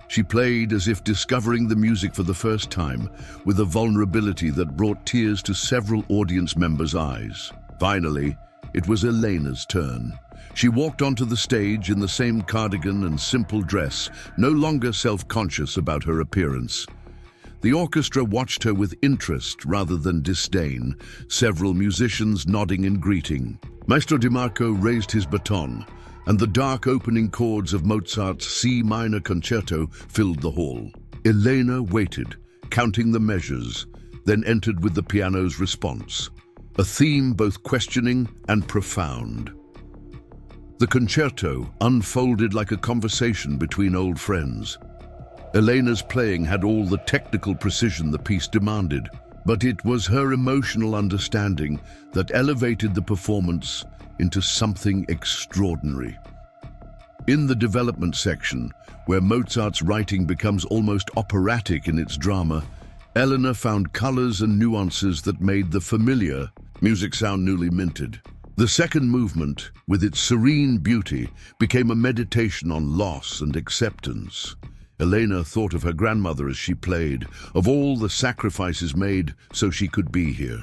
She played as if discovering the music for the first time, with a vulnerability that brought tears to several audience members' eyes. Finally, it was Elena's turn. She walked onto the stage in the same cardigan and simple dress, no longer self-conscious about her appearance. The orchestra watched her with interest rather than disdain, several musicians nodding in greeting. Maestro Di Marco raised his baton, and the dark opening chords of Mozart's C minor concerto filled the hall. Elena waited, counting the measures, then entered with the piano's response, a theme both questioning and profound. The concerto unfolded like a conversation between old friends. Elena's playing had all the technical precision the piece demanded, but it was her emotional understanding that elevated the performance into something extraordinary. In the development section, where Mozart's writing becomes almost operatic in its drama, Elena found colors and nuances that made the familiar music sound newly minted. The second movement, with its serene beauty, became a meditation on loss and acceptance. Elena thought of her grandmother as she played, of all the sacrifices made so she could be here.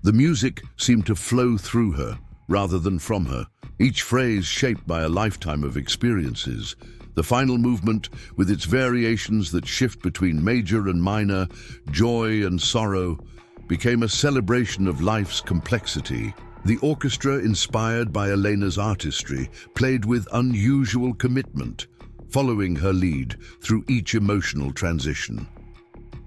The music seemed to flow through her, rather than from her, each phrase shaped by a lifetime of experiences. The final movement, with its variations that shift between major and minor, joy and sorrow, became a celebration of life's complexity. The orchestra, inspired by Elena's artistry, played with unusual commitment, following her lead through each emotional transition.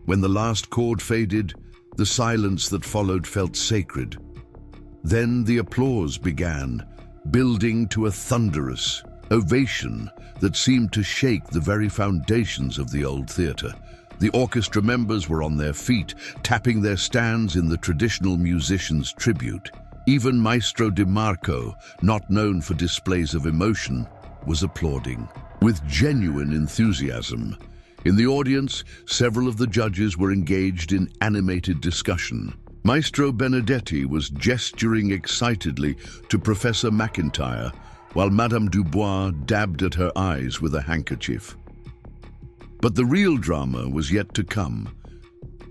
When the last chord faded, the silence that followed felt sacred. Then the applause began, building to a thunderous ovation that seemed to shake the very foundations of the old theater. The orchestra members were on their feet, tapping their stands in the traditional musician's tribute. Even Maestro Di Marco, not known for displays of emotion, was applauding with genuine enthusiasm. In the audience, several of the judges were engaged in animated discussion. Maestro Benedetti was gesturing excitedly to Professor McIntyre, while Madame Dubois dabbed at her eyes with a handkerchief. But the real drama was yet to come.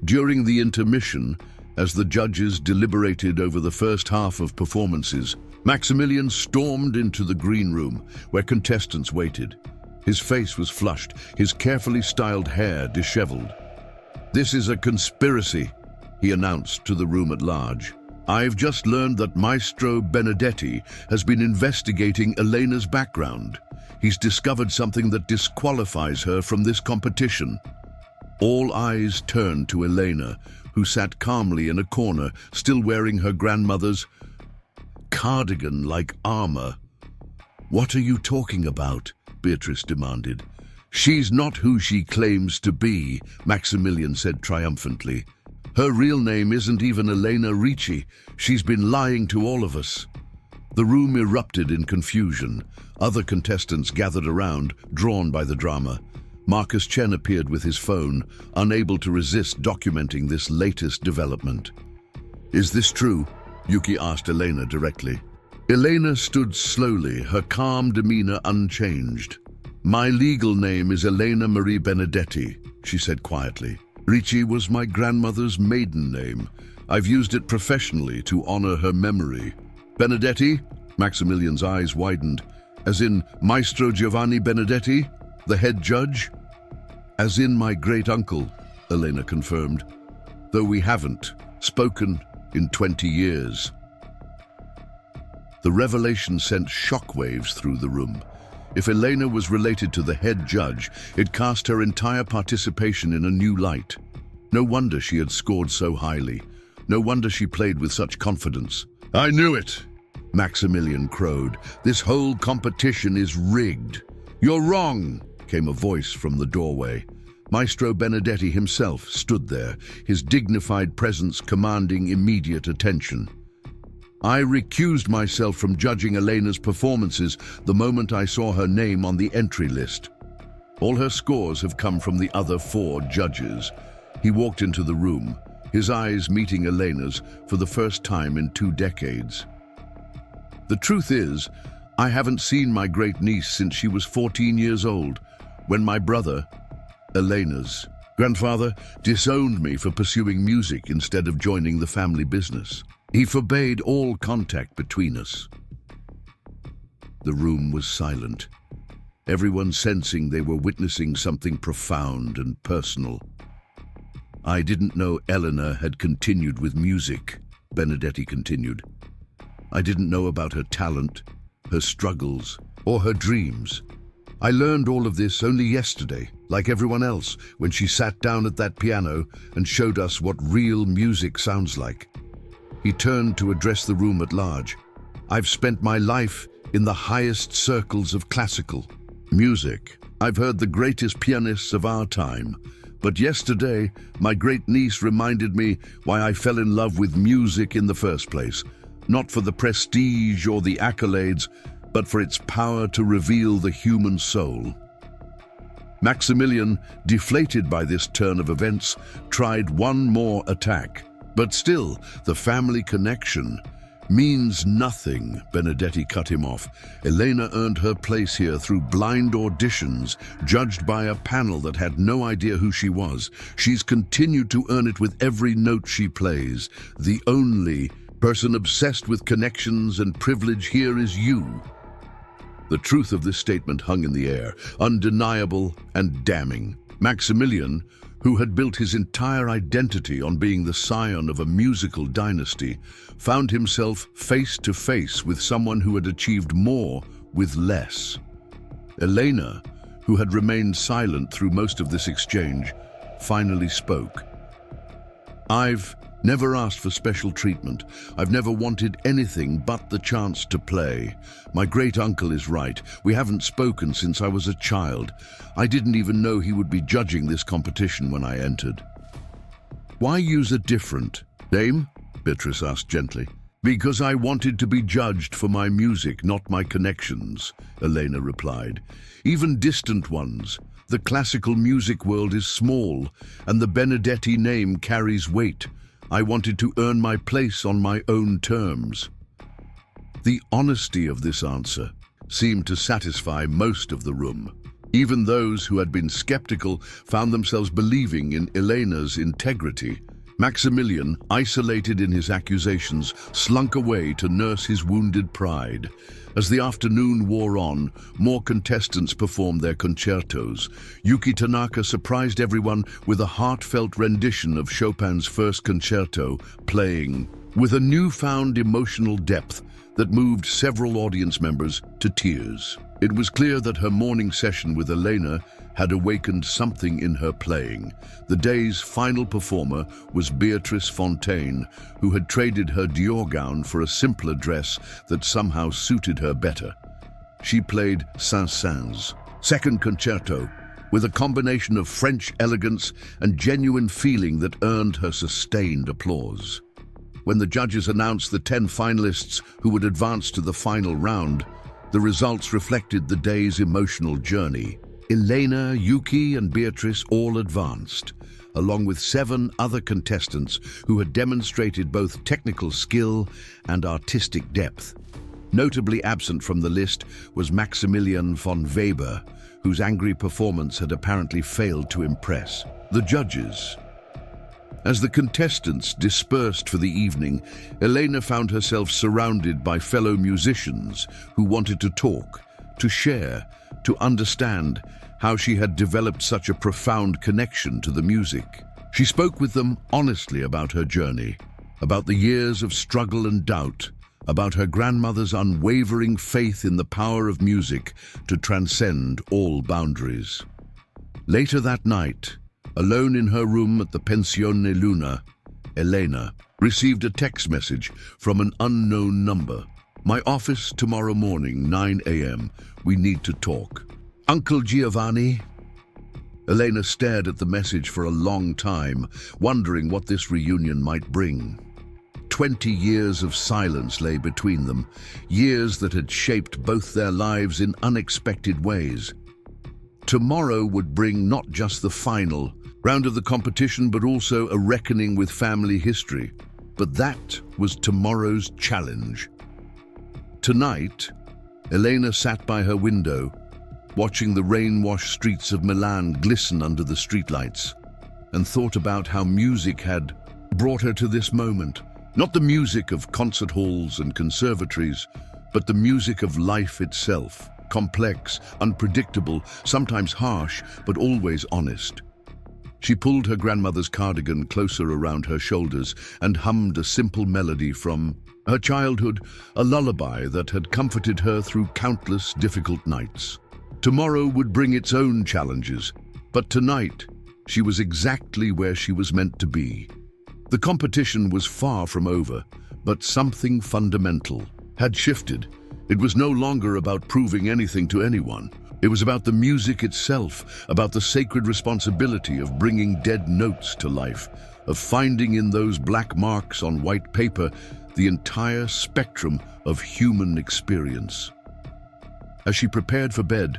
During the intermission, as the judges deliberated over the first half of performances, Maximilian stormed into the green room, where contestants waited. His face was flushed, his carefully styled hair disheveled. "This is a conspiracy," he announced to the room at large. "I've just learned that Maestro Benedetti has been investigating Elena's background. He's discovered something that disqualifies her from this competition." All eyes turned to Elena, who sat calmly in a corner, still wearing her grandmother's cardigan-like armor. "What are you talking about?" Beatrice demanded. "She's not who she claims to be," Maximilian said triumphantly. "Her real name isn't even Elena Ricci. She's been lying to all of us." The room erupted in confusion. Other contestants gathered around, drawn by the drama. Marcus Chen appeared with his phone, unable to resist documenting this latest development. "Is this true?" Yuki asked Elena directly. Elena stood slowly, her calm demeanor unchanged. "My legal name is Elena Marie Benedetti," she said quietly. "Ricci was my grandmother's maiden name. I've used it professionally to honor her memory." "Benedetti?" Maximilian's eyes widened. "As in Maestro Giovanni Benedetti, the head judge?" "As in my great-uncle," Elena confirmed, "though we haven't spoken in 20 years. The revelation sent shockwaves through the room. If Elena was related to the head judge, it cast her entire participation in a new light. No wonder she had scored so highly. No wonder she played with such confidence. "I knew it!" Maximilian crowed. "This whole competition is rigged." "You're wrong!" came a voice from the doorway. Maestro Benedetti himself stood there, his dignified presence commanding immediate attention. "I recused myself from judging Elena's performances the moment I saw her name on the entry list. All her scores have come from the other 4 judges." He walked into the room, his eyes meeting Elena's for the first time in 2 decades. "The truth is, I haven't seen my great-niece since she was 14 years old, when my brother, Elena's grandfather, disowned me for pursuing music instead of joining the family business. He forbade all contact between us." The room was silent, everyone sensing they were witnessing something profound and personal. "I didn't know Elena had continued with music," Benedetti continued. "I didn't know about her talent, her struggles, or her dreams. I learned all of this only yesterday, like everyone else, when she sat down at that piano and showed us what real music sounds like." He turned to address the room at large. "I've spent my life in the highest circles of classical music. I've heard the greatest pianists of our time. But yesterday, my great-niece reminded me why I fell in love with music in the first place. Not for the prestige or the accolades, but for its power to reveal the human soul." Maximilian, deflated by this turn of events, tried one more attack. "But still, the family connection means nothing," Benedetti cut him off. "Elena earned her place here through blind auditions, judged by a panel that had no idea who she was. She's continued to earn it with every note she plays. The only person obsessed with connections and privilege here is you." The truth of this statement hung in the air, undeniable and damning. Maximilian, who had built his entire identity on being the scion of a musical dynasty, found himself face to face with someone who had achieved more with less. Elena, who had remained silent through most of this exchange, finally spoke. "I've never asked for special treatment. I've never wanted anything but the chance to play. My great-uncle is right. We haven't spoken since I was a child. I didn't even know he would be judging this competition when I entered." "Why use a different name?" Beatrice asked gently. "Because I wanted to be judged for my music, not my connections," Elena replied. "Even distant ones. The classical music world is small, and the Benedetti name carries weight. I wanted to earn my place on my own terms. The honesty of this answer seemed to satisfy most of the room. Even those who had been skeptical found themselves believing in Elena's integrity. Maximilian, isolated in his accusations, slunk away to nurse his wounded pride. As the afternoon wore on, more contestants performed their concertos. Yuki Tanaka surprised everyone with a heartfelt rendition of Chopin's first concerto, playing with a newfound emotional depth that moved several audience members to tears. It was clear that her morning session with Elena had awakened something in her playing. The day's final performer was Beatrice Fontaine, who had traded her Dior gown for a simpler dress that somehow suited her better. She played Saint-Saëns' second concerto with a combination of French elegance and genuine feeling that earned her sustained applause. When the judges announced the 10 finalists who would advance to the final round, the results reflected the day's emotional journey. Elena, Yuki, and Beatrice all advanced, along with 7 other contestants who had demonstrated both technical skill and artistic depth. Notably absent from the list was Maximilian von Weber, whose angry performance had apparently failed to impress the judges. As the contestants dispersed for the evening, Elena found herself surrounded by fellow musicians who wanted to talk, to share, to understand how she had developed such a profound connection to the music. She spoke with them honestly about her journey, about the years of struggle and doubt, about her grandmother's unwavering faith in the power of music to transcend all boundaries. Later that night, alone in her room at the Pensione Luna, Elena received a text message from an unknown number. "My office tomorrow morning, 9 a.m. We need to talk. Uncle Giovanni?" Elena stared at the message for a long time, wondering what this reunion might bring. 20 years of silence lay between them, years that had shaped both their lives in unexpected ways. Tomorrow would bring not just the final round of the competition, but also a reckoning with family history. But that was tomorrow's challenge. Tonight, Elena sat by her window, watching the rain-washed streets of Milan glisten under the streetlights, and thought about how music had brought her to this moment. Not the music of concert halls and conservatories, but the music of life itself. Complex, unpredictable, sometimes harsh, but always honest. She pulled her grandmother's cardigan closer around her shoulders and hummed a simple melody from her childhood, a lullaby that had comforted her through countless difficult nights. Tomorrow would bring its own challenges, but tonight she was exactly where she was meant to be. The competition was far from over, but something fundamental had shifted. It was no longer about proving anything to anyone. It was about the music itself, about the sacred responsibility of bringing dead notes to life, of finding in those black marks on white paper the entire spectrum of human experience. As she prepared for bed,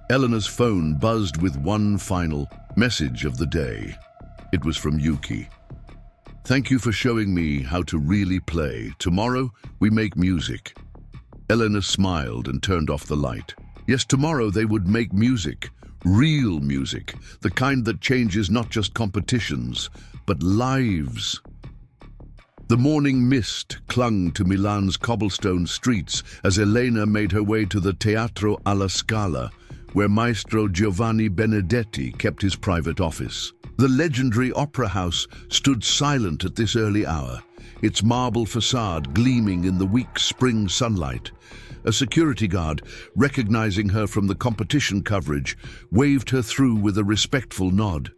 Elena's phone buzzed with one final message of the day. It was from Yuki. "Thank you for showing me how to really play. Tomorrow, we make music." Elena smiled and turned off the light. Yes, tomorrow they would make music, real music, the kind that changes not just competitions, but lives. The morning mist clung to Milan's cobblestone streets as Elena made her way to the Teatro alla Scala, where Maestro Giovanni Benedetti kept his private office. The legendary opera house stood silent at this early hour, its marble facade gleaming in the weak spring sunlight. A security guard, recognizing her from the competition coverage, waved her through with a respectful nod.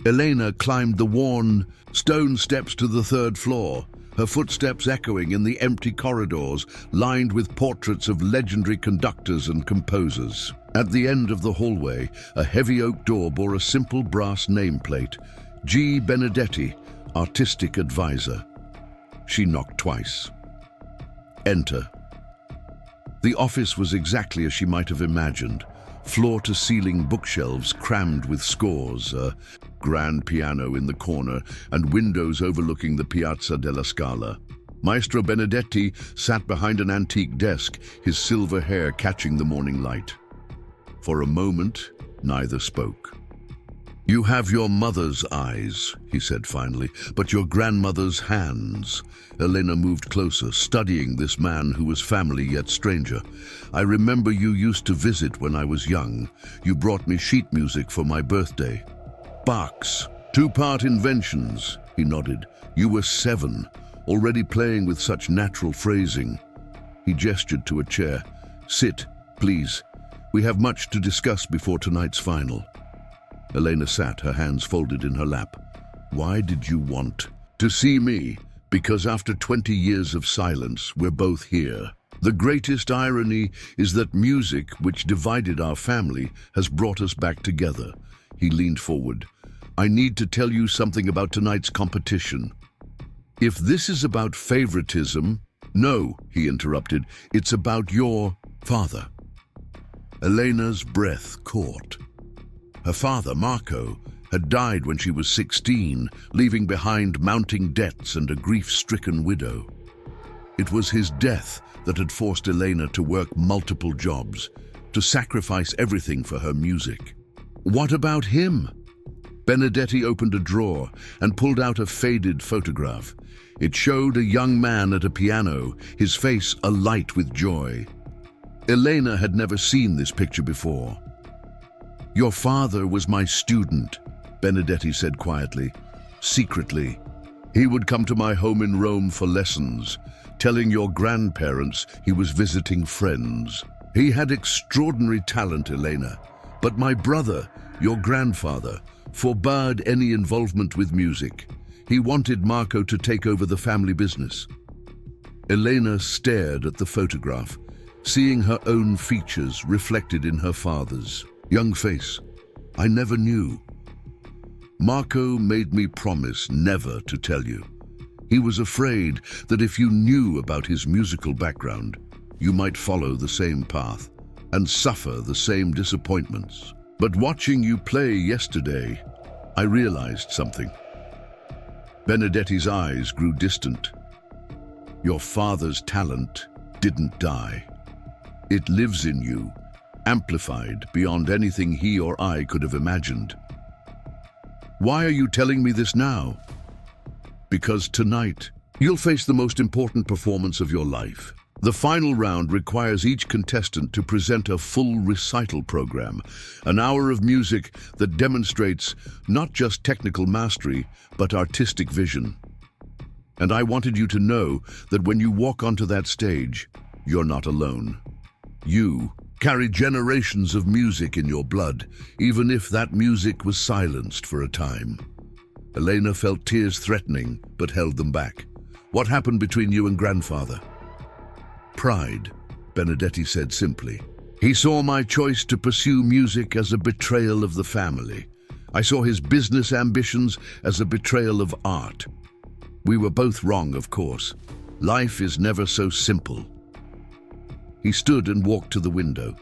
Elena climbed the worn stone steps to the 3rd floor, her footsteps echoing in the empty corridors lined with portraits of legendary conductors and composers. At the end of the hallway, a heavy oak door bore a simple brass nameplate, G. Benedetti, Artistic Advisor. She knocked twice. Enter. The office was exactly as she might have imagined. floor-to-ceiling bookshelves crammed with scores, a grand piano in the corner, and windows overlooking the Piazza della Scala. Maestro Benedetti sat behind an antique desk, his silver hair catching the morning light. For a moment, neither spoke. "You have your mother's eyes," he said finally, "but your grandmother's hands." Elena moved closer, studying this man who was family yet stranger. "I remember you used to visit when I was young. You brought me sheet music for my birthday. Bach's two-part inventions," he nodded. "You were 7, already playing with such natural phrasing." He gestured to a chair. "Sit, please. We have much to discuss before tonight's final." Elena sat, her hands folded in her lap. "Why did you want to see me?" "Because after 20 years of silence, we're both here. The greatest irony is that music, which divided our family, has brought us back together." He leaned forward. "I need to tell you something about tonight's competition." "If this is about favoritism..." "No," he interrupted, "it's about your father." Elena's breath caught. Her father, Marco, had died when she was 16, leaving behind mounting debts and a grief-stricken widow. It was his death that had forced Elena to work multiple jobs, to sacrifice everything for her music. "What about him?" Benedetti opened a drawer and pulled out a faded photograph. It showed a young man at a piano, his face alight with joy. Elena had never seen this picture before. "Your father was my student," Benedetti said quietly, secretly. "He would come to my home in Rome for lessons, telling your grandparents he was visiting friends. He had extraordinary talent, Elena, but my brother, your grandfather, forbade any involvement with music. He wanted Marco to take over the family business." Elena stared at the photograph, seeing her own features reflected in her father's young face. "I never knew. Marco made me promise never to tell you. He was afraid that if you knew about his musical background, you might follow the same path and suffer the same disappointments. But watching you play yesterday, I realized something." Benedetti's eyes grew distant. "Your father's talent didn't die. It lives in you, amplified beyond anything he or I could have imagined." "Why are you telling me this now?" "Because tonight, you'll face the most important performance of your life. The final round requires each contestant to present a full recital program, an hour of music that demonstrates not just technical mastery, but artistic vision. And I wanted you to know that when you walk onto that stage, you're not alone. You carry generations of music in your blood, even if that music was silenced for a time." Elena felt tears threatening, but held them back. "What happened between you and grandfather?" "Pride," Benedetti said simply. "He saw my choice to pursue music as a betrayal of the family. I saw his business ambitions as a betrayal of art. We were both wrong, of course. Life is never so simple." He stood and walked to the window.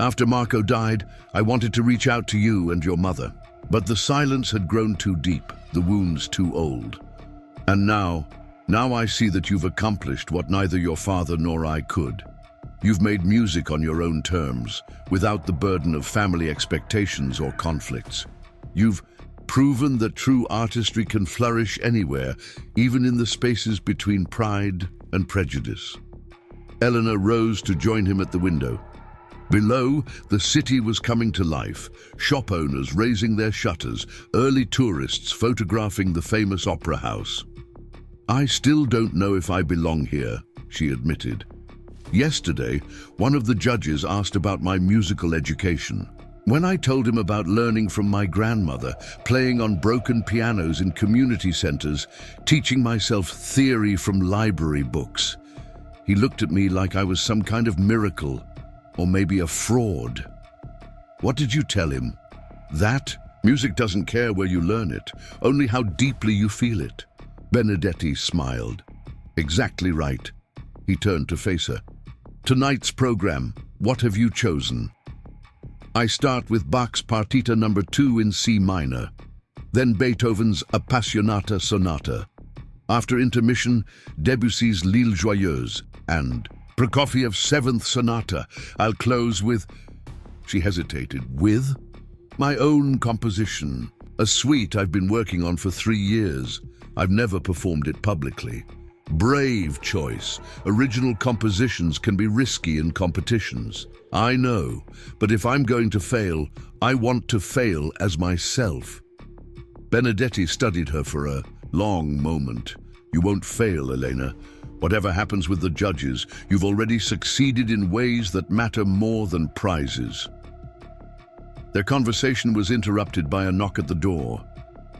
"After Marco died, I wanted to reach out to you and your mother, but the silence had grown too deep, the wounds too old. And now I see that you've accomplished what neither your father nor I could. You've made music on your own terms, without the burden of family expectations or conflicts. You've proven that true artistry can flourish anywhere, even in the spaces between pride and prejudice." Elena rose to join him at the window. Below, the city was coming to life, shop owners raising their shutters, early tourists photographing the famous opera house. "I still don't know if I belong here," she admitted. "Yesterday, one of the judges asked about my musical education. When I told him about learning from my grandmother, playing on broken pianos in community centers, teaching myself theory from library books, he looked at me like I was some kind of miracle, or maybe a fraud." "What did you tell him?" "That music doesn't care where you learn it, only how deeply you feel it." Benedetti smiled. "Exactly right." He turned to face her. "Tonight's program, what have you chosen?" I start with Bach's Partita No. 2 in C minor, then Beethoven's Appassionata Sonata. After intermission, Debussy's L'Île Joyeuse and Prokofiev's 7th Sonata. I'll close with, she hesitated, with my own composition, a suite I've been working on for 3 years. I've never performed it publicly. Brave choice. Original compositions can be risky in competitions. I know, but if I'm going to fail, I want to fail as myself. Benedetti studied her for a long moment. You won't fail, Elena. Whatever happens with the judges, you've already succeeded in ways that matter more than prizes. Their conversation was interrupted by a knock at the door.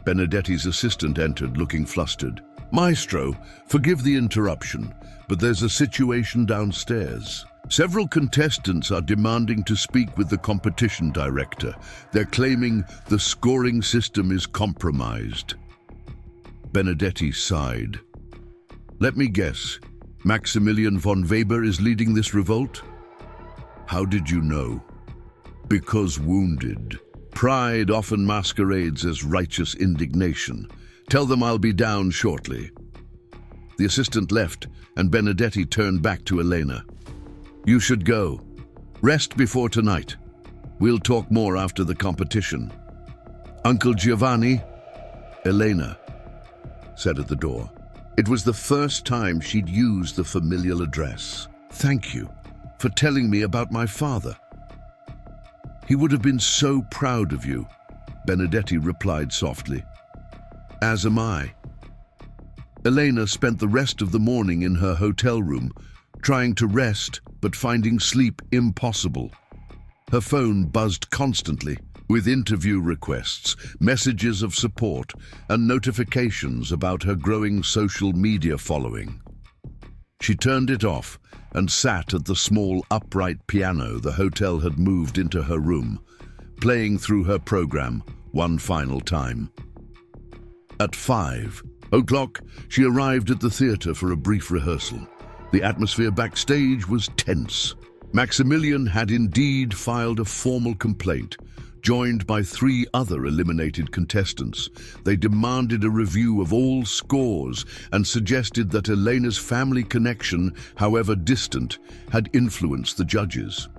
Benedetti's assistant entered, looking flustered. Maestro, forgive the interruption, but there's a situation downstairs. Several contestants are demanding to speak with the competition director. They're claiming the scoring system is compromised. Benedetti sighed. Let me guess, Maximilian von Weber is leading this revolt? How did you know? Because wounded. Pride often masquerades as righteous indignation. Tell them I'll be down shortly. The assistant left, and Benedetti turned back to Elena. You should go. Rest before tonight. We'll talk more after the competition. Uncle Giovanni? Elena said at the door. It was the first time she'd used the familial address. Thank you for telling me about my father. He would have been so proud of you, Benedetti replied softly. As am I. Elena spent the rest of the morning in her hotel room, trying to rest but finding sleep impossible. Her phone buzzed constantly, with interview requests, messages of support, and notifications about her growing social media following. She turned it off and sat at the small upright piano the hotel had moved into her room, playing through her program one final time. At 5 o'clock, she arrived at the theater for a brief rehearsal. The atmosphere backstage was tense. Maximilian had indeed filed a formal complaint, joined by 3 other eliminated contestants. They demanded a review of all scores and suggested that Elena's family connection, however distant, had influenced the judges.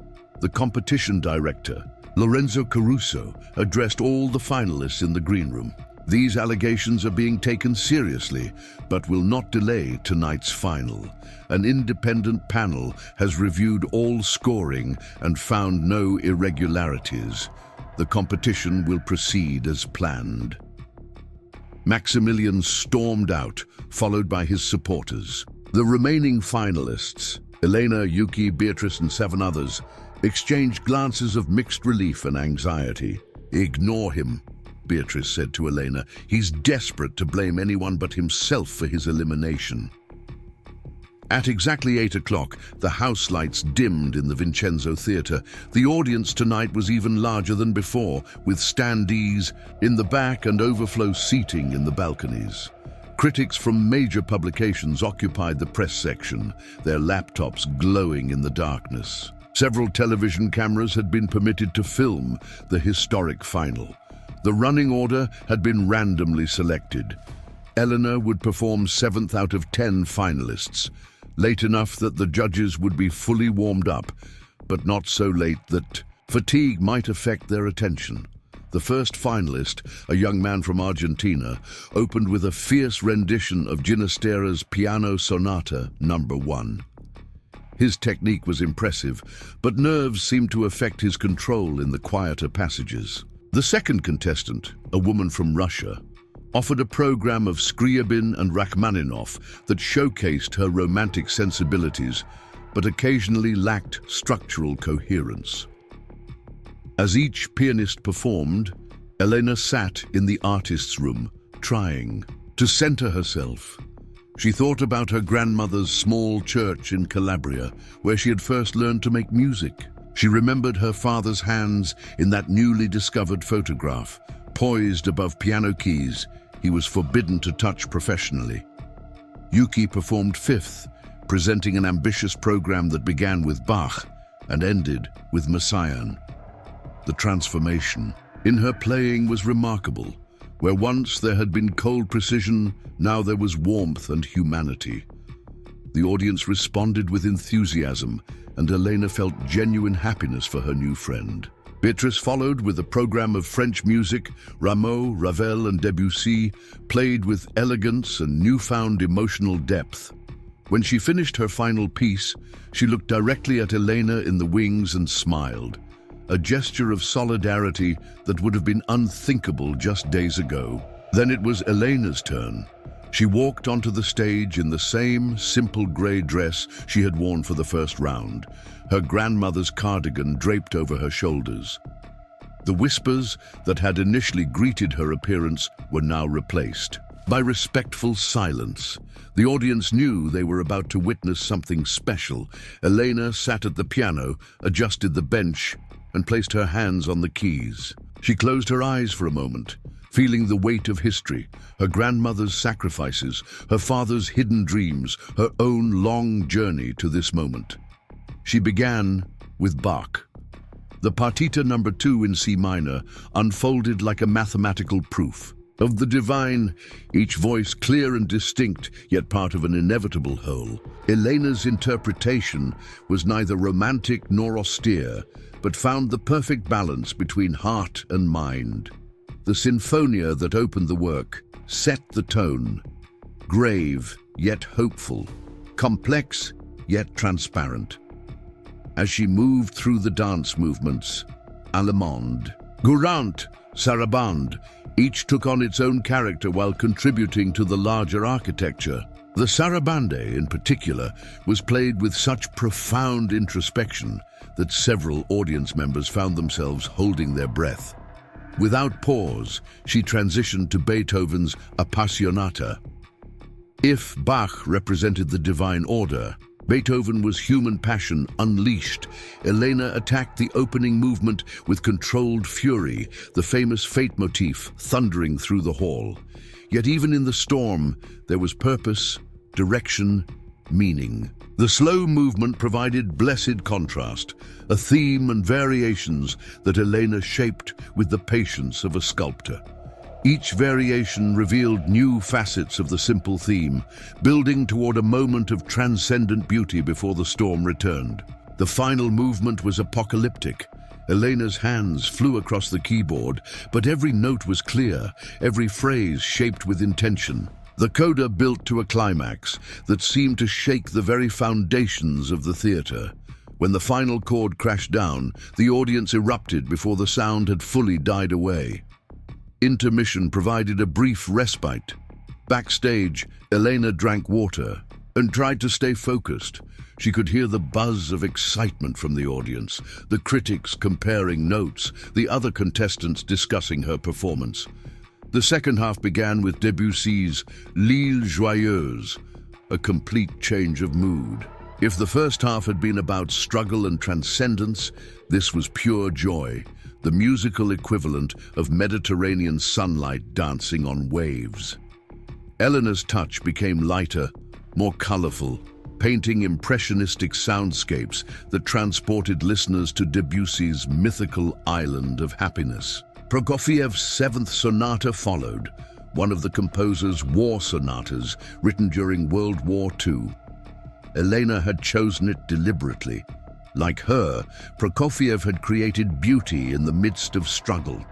The competition director, Lorenzo Caruso, addressed all the finalists in the green room. These allegations are being taken seriously, but will not delay tonight's final. An independent panel has reviewed all scoring and found no irregularities. The competition will proceed as planned. Maximilian stormed out, followed by his supporters. The remaining finalists, Elena, Yuki, Beatrice, and 7 others, exchanged glances of mixed relief and anxiety. Ignore him, Beatrice said to Elena. He's desperate to blame anyone but himself for his elimination. At exactly 8 o'clock, the house lights dimmed in the Vincenzo Theatre. The audience tonight was even larger than before, with standees in the back and overflow seating in the balconies. Critics from major publications occupied the press section, their laptops glowing in the darkness. Several television cameras had been permitted to film the historic final. The running order had been randomly selected. Elena would perform 7th out of 10 finalists, late enough that the judges would be fully warmed up, but not so late that fatigue might affect their attention. The first finalist, a young man from Argentina, opened with a fierce rendition of Ginastera's Piano Sonata No. 1. His technique was impressive, but nerves seemed to affect his control in the quieter passages. The second contestant, a woman from Russia, offered a program of Scriabin and Rachmaninoff that showcased her romantic sensibilities, but occasionally lacked structural coherence. As each pianist performed, Elena sat in the artist's room, trying to center herself. She thought about her grandmother's small church in Calabria, where she had first learned to make music. She remembered her father's hands in that newly discovered photograph. Poised above piano keys, he was forbidden to touch professionally. Yuki performed 5th, presenting an ambitious program that began with Bach and ended with Messiaen. The transformation in her playing was remarkable. Where once there had been cold precision, now there was warmth and humanity. The audience responded with enthusiasm, and Elena felt genuine happiness for her new friend. Beatrice followed with a program of French music. Rameau, Ravel, and Debussy played with elegance and newfound emotional depth. When she finished her final piece, she looked directly at Elena in the wings and smiled, a gesture of solidarity that would have been unthinkable just days ago. Then it was Elena's turn. She walked onto the stage in the same simple grey dress she had worn for the first round, her grandmother's cardigan draped over her shoulders. The whispers that had initially greeted her appearance were now replaced by respectful silence. The audience knew they were about to witness something special. Elena sat at the piano, adjusted the bench, and placed her hands on the keys. She closed her eyes for a moment, feeling the weight of history, her grandmother's sacrifices, her father's hidden dreams, her own long journey to this moment. She began with Bach. The Partita No. 2 in C minor unfolded like a mathematical proof of the divine, each voice clear and distinct, yet part of an inevitable whole. Elena's interpretation was neither romantic nor austere, but found the perfect balance between heart and mind. The sinfonia that opened the work set the tone, grave yet hopeful, complex yet transparent. As she moved through the dance movements, Allemande, Courante, Sarabande, each took on its own character while contributing to the larger architecture. The sarabande, in particular, was played with such profound introspection that several audience members found themselves holding their breath. Without pause, she transitioned to Beethoven's Appassionata. If Bach represented the divine order, Beethoven was human passion unleashed. Elena attacked the opening movement with controlled fury, the famous fate motif thundering through the hall. Yet even in the storm, there was purpose, direction, meaning. The slow movement provided blessed contrast, a theme and variations that Elena shaped with the patience of a sculptor. Each variation revealed new facets of the simple theme, building toward a moment of transcendent beauty before the storm returned. The final movement was apocalyptic. Elena's hands flew across the keyboard, but every note was clear, every phrase shaped with intention. The coda built to a climax that seemed to shake the very foundations of the theater. When the final chord crashed down, the audience erupted before the sound had fully died away. Intermission provided a brief respite. Backstage, Elena drank water and tried to stay focused. She could hear the buzz of excitement from the audience, the critics comparing notes, the other contestants discussing her performance. The second half began with Debussy's L'Île Joyeuse, a complete change of mood. If the first half had been about struggle and transcendence, this was pure joy, the musical equivalent of Mediterranean sunlight dancing on waves. Elena's touch became lighter, more colorful, painting impressionistic soundscapes that transported listeners to Debussy's mythical island of happiness. Prokofiev's Seventh Sonata followed, one of the composer's war sonatas written during World War II. Elena had chosen it deliberately. Like her, Prokofiev had created beauty in the midst of struggle.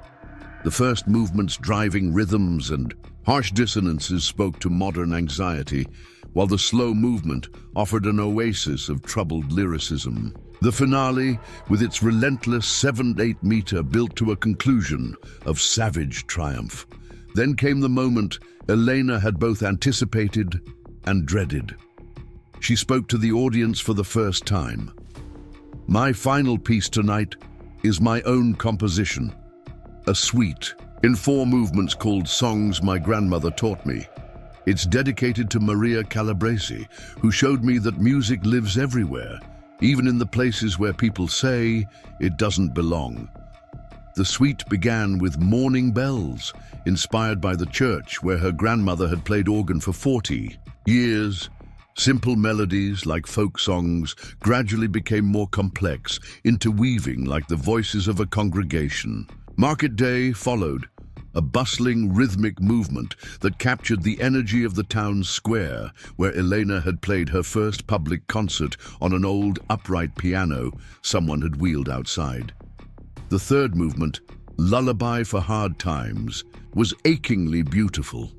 The first movement's driving rhythms and harsh dissonances spoke to modern anxiety, while the slow movement offered an oasis of troubled lyricism. The finale, with its relentless 7-8 meter, built to a conclusion of savage triumph. Then came the moment Elena had both anticipated and dreaded. She spoke to the audience for the first time. "My final piece tonight is my own composition, a suite in 4 movements called Songs My Grandmother Taught Me. It's dedicated to Maria Calabresi, who showed me that music lives everywhere, even in the places where people say it doesn't belong." The suite began with Morning Bells, inspired by the church where her grandmother had played organ for 40 years. Simple melodies, like folk songs, gradually became more complex, interweaving like the voices of a congregation. Market day followed, a bustling rhythmic movement that captured the energy of the town's square, where Elena had played her first public concert on an old upright piano someone had wheeled outside. The third movement, Lullaby for Hard Times, was achingly beautiful.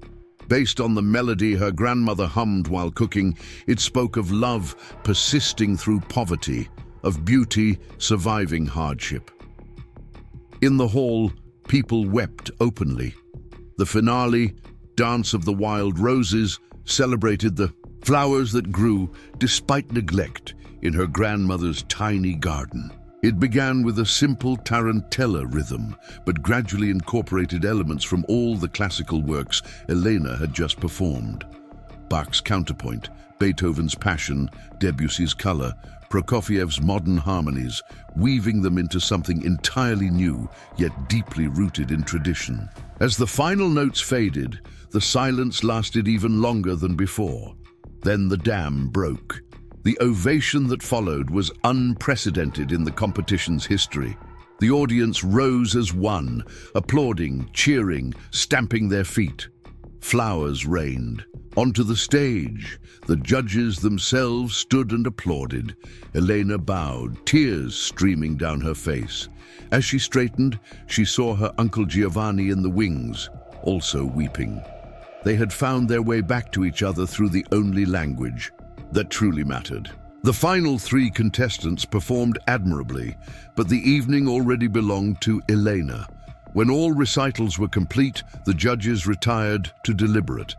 Based on the melody her grandmother hummed while cooking, it spoke of love persisting through poverty, of beauty surviving hardship. In the hall, people wept openly. The finale, Dance of the Wild Roses, celebrated the flowers that grew despite neglect in her grandmother's tiny garden. It began with a simple tarantella rhythm, but gradually incorporated elements from all the classical works Elena had just performed. Bach's counterpoint, Beethoven's Passion, Debussy's Color, Prokofiev's modern harmonies, weaving them into something entirely new, yet deeply rooted in tradition. As the final notes faded, the silence lasted even longer than before. Then the dam broke. The ovation that followed was unprecedented in the competition's history. The audience rose as one, applauding, cheering, stamping their feet. Flowers rained. Onto the stage, the judges themselves stood and applauded. Elena bowed, tears streaming down her face. As she straightened, she saw her uncle Giovanni in the wings, also weeping. They had found their way back to each other through the only language that truly mattered. The final three contestants performed admirably, but the evening already belonged to Elena. When all recitals were complete, the judges retired to deliberate.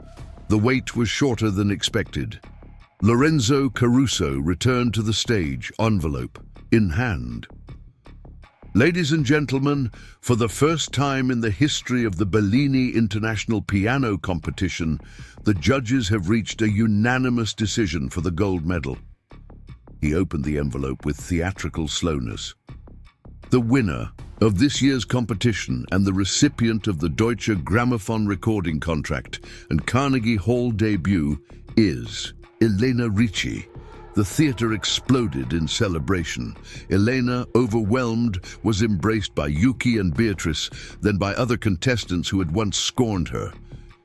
The wait was shorter than expected. Lorenzo Caruso returned to the stage, envelope in hand. Ladies and gentlemen, for the first time in the history of the Bellini International Piano Competition, the judges have reached a unanimous decision for the gold medal. He opened the envelope with theatrical slowness. The winner of this year's competition and the recipient of the Deutsche Grammophon recording contract and Carnegie Hall debut is Elena Ricci. The theater exploded in celebration. Elena, overwhelmed, was embraced by Yuki and Beatrice, then by other contestants who had once scorned her.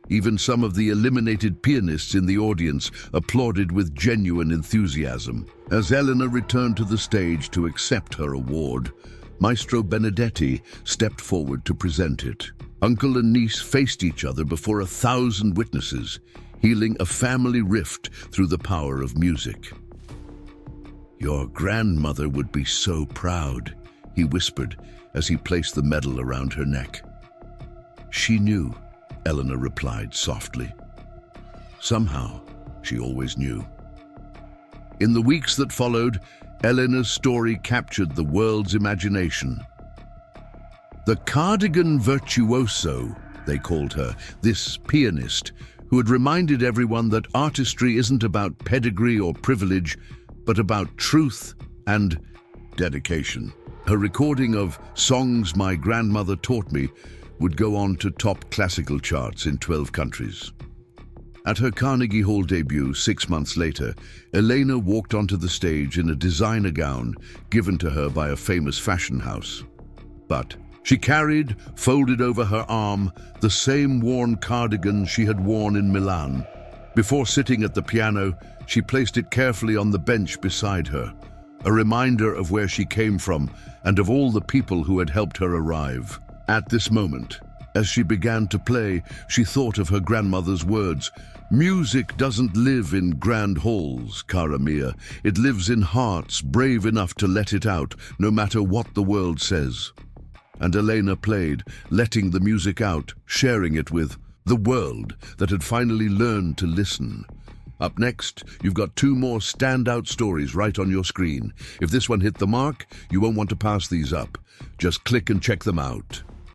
Even some of the eliminated pianists in the audience applauded with genuine enthusiasm. As Elena returned to the stage to accept her award, Maestro Benedetti stepped forward to present it. Uncle and niece faced each other before 1,000 witnesses, healing a family rift through the power of music. "Your grandmother would be so proud," he whispered as he placed the medal around her neck. "She knew," Elena replied softly. Somehow, she always knew. In the weeks that followed, Elena's story captured the world's imagination. The cardigan virtuoso, they called her, this pianist, who had reminded everyone that artistry isn't about pedigree or privilege, but about truth and dedication. Her recording of Songs My Grandmother Taught Me would go on to top classical charts in 12 countries. At her Carnegie Hall debut 6 months later, Elena walked onto the stage in a designer gown given to her by a famous fashion house. But she carried, folded over her arm, the same worn cardigan she had worn in Milan. Before sitting at the piano, she placed it carefully on the bench beside her, a reminder of where she came from and of all the people who had helped her arrive. At this moment, as she began to play, she thought of her grandmother's words. "Music doesn't live in grand halls, cara mia. It lives in hearts brave enough to let it out, no matter what the world says." And Elena played, letting the music out, sharing it with the world that had finally learned to listen. Up next, you've got 2 more standout stories right on your screen. If this one hit the mark, you won't want to pass these up. Just click and check them out.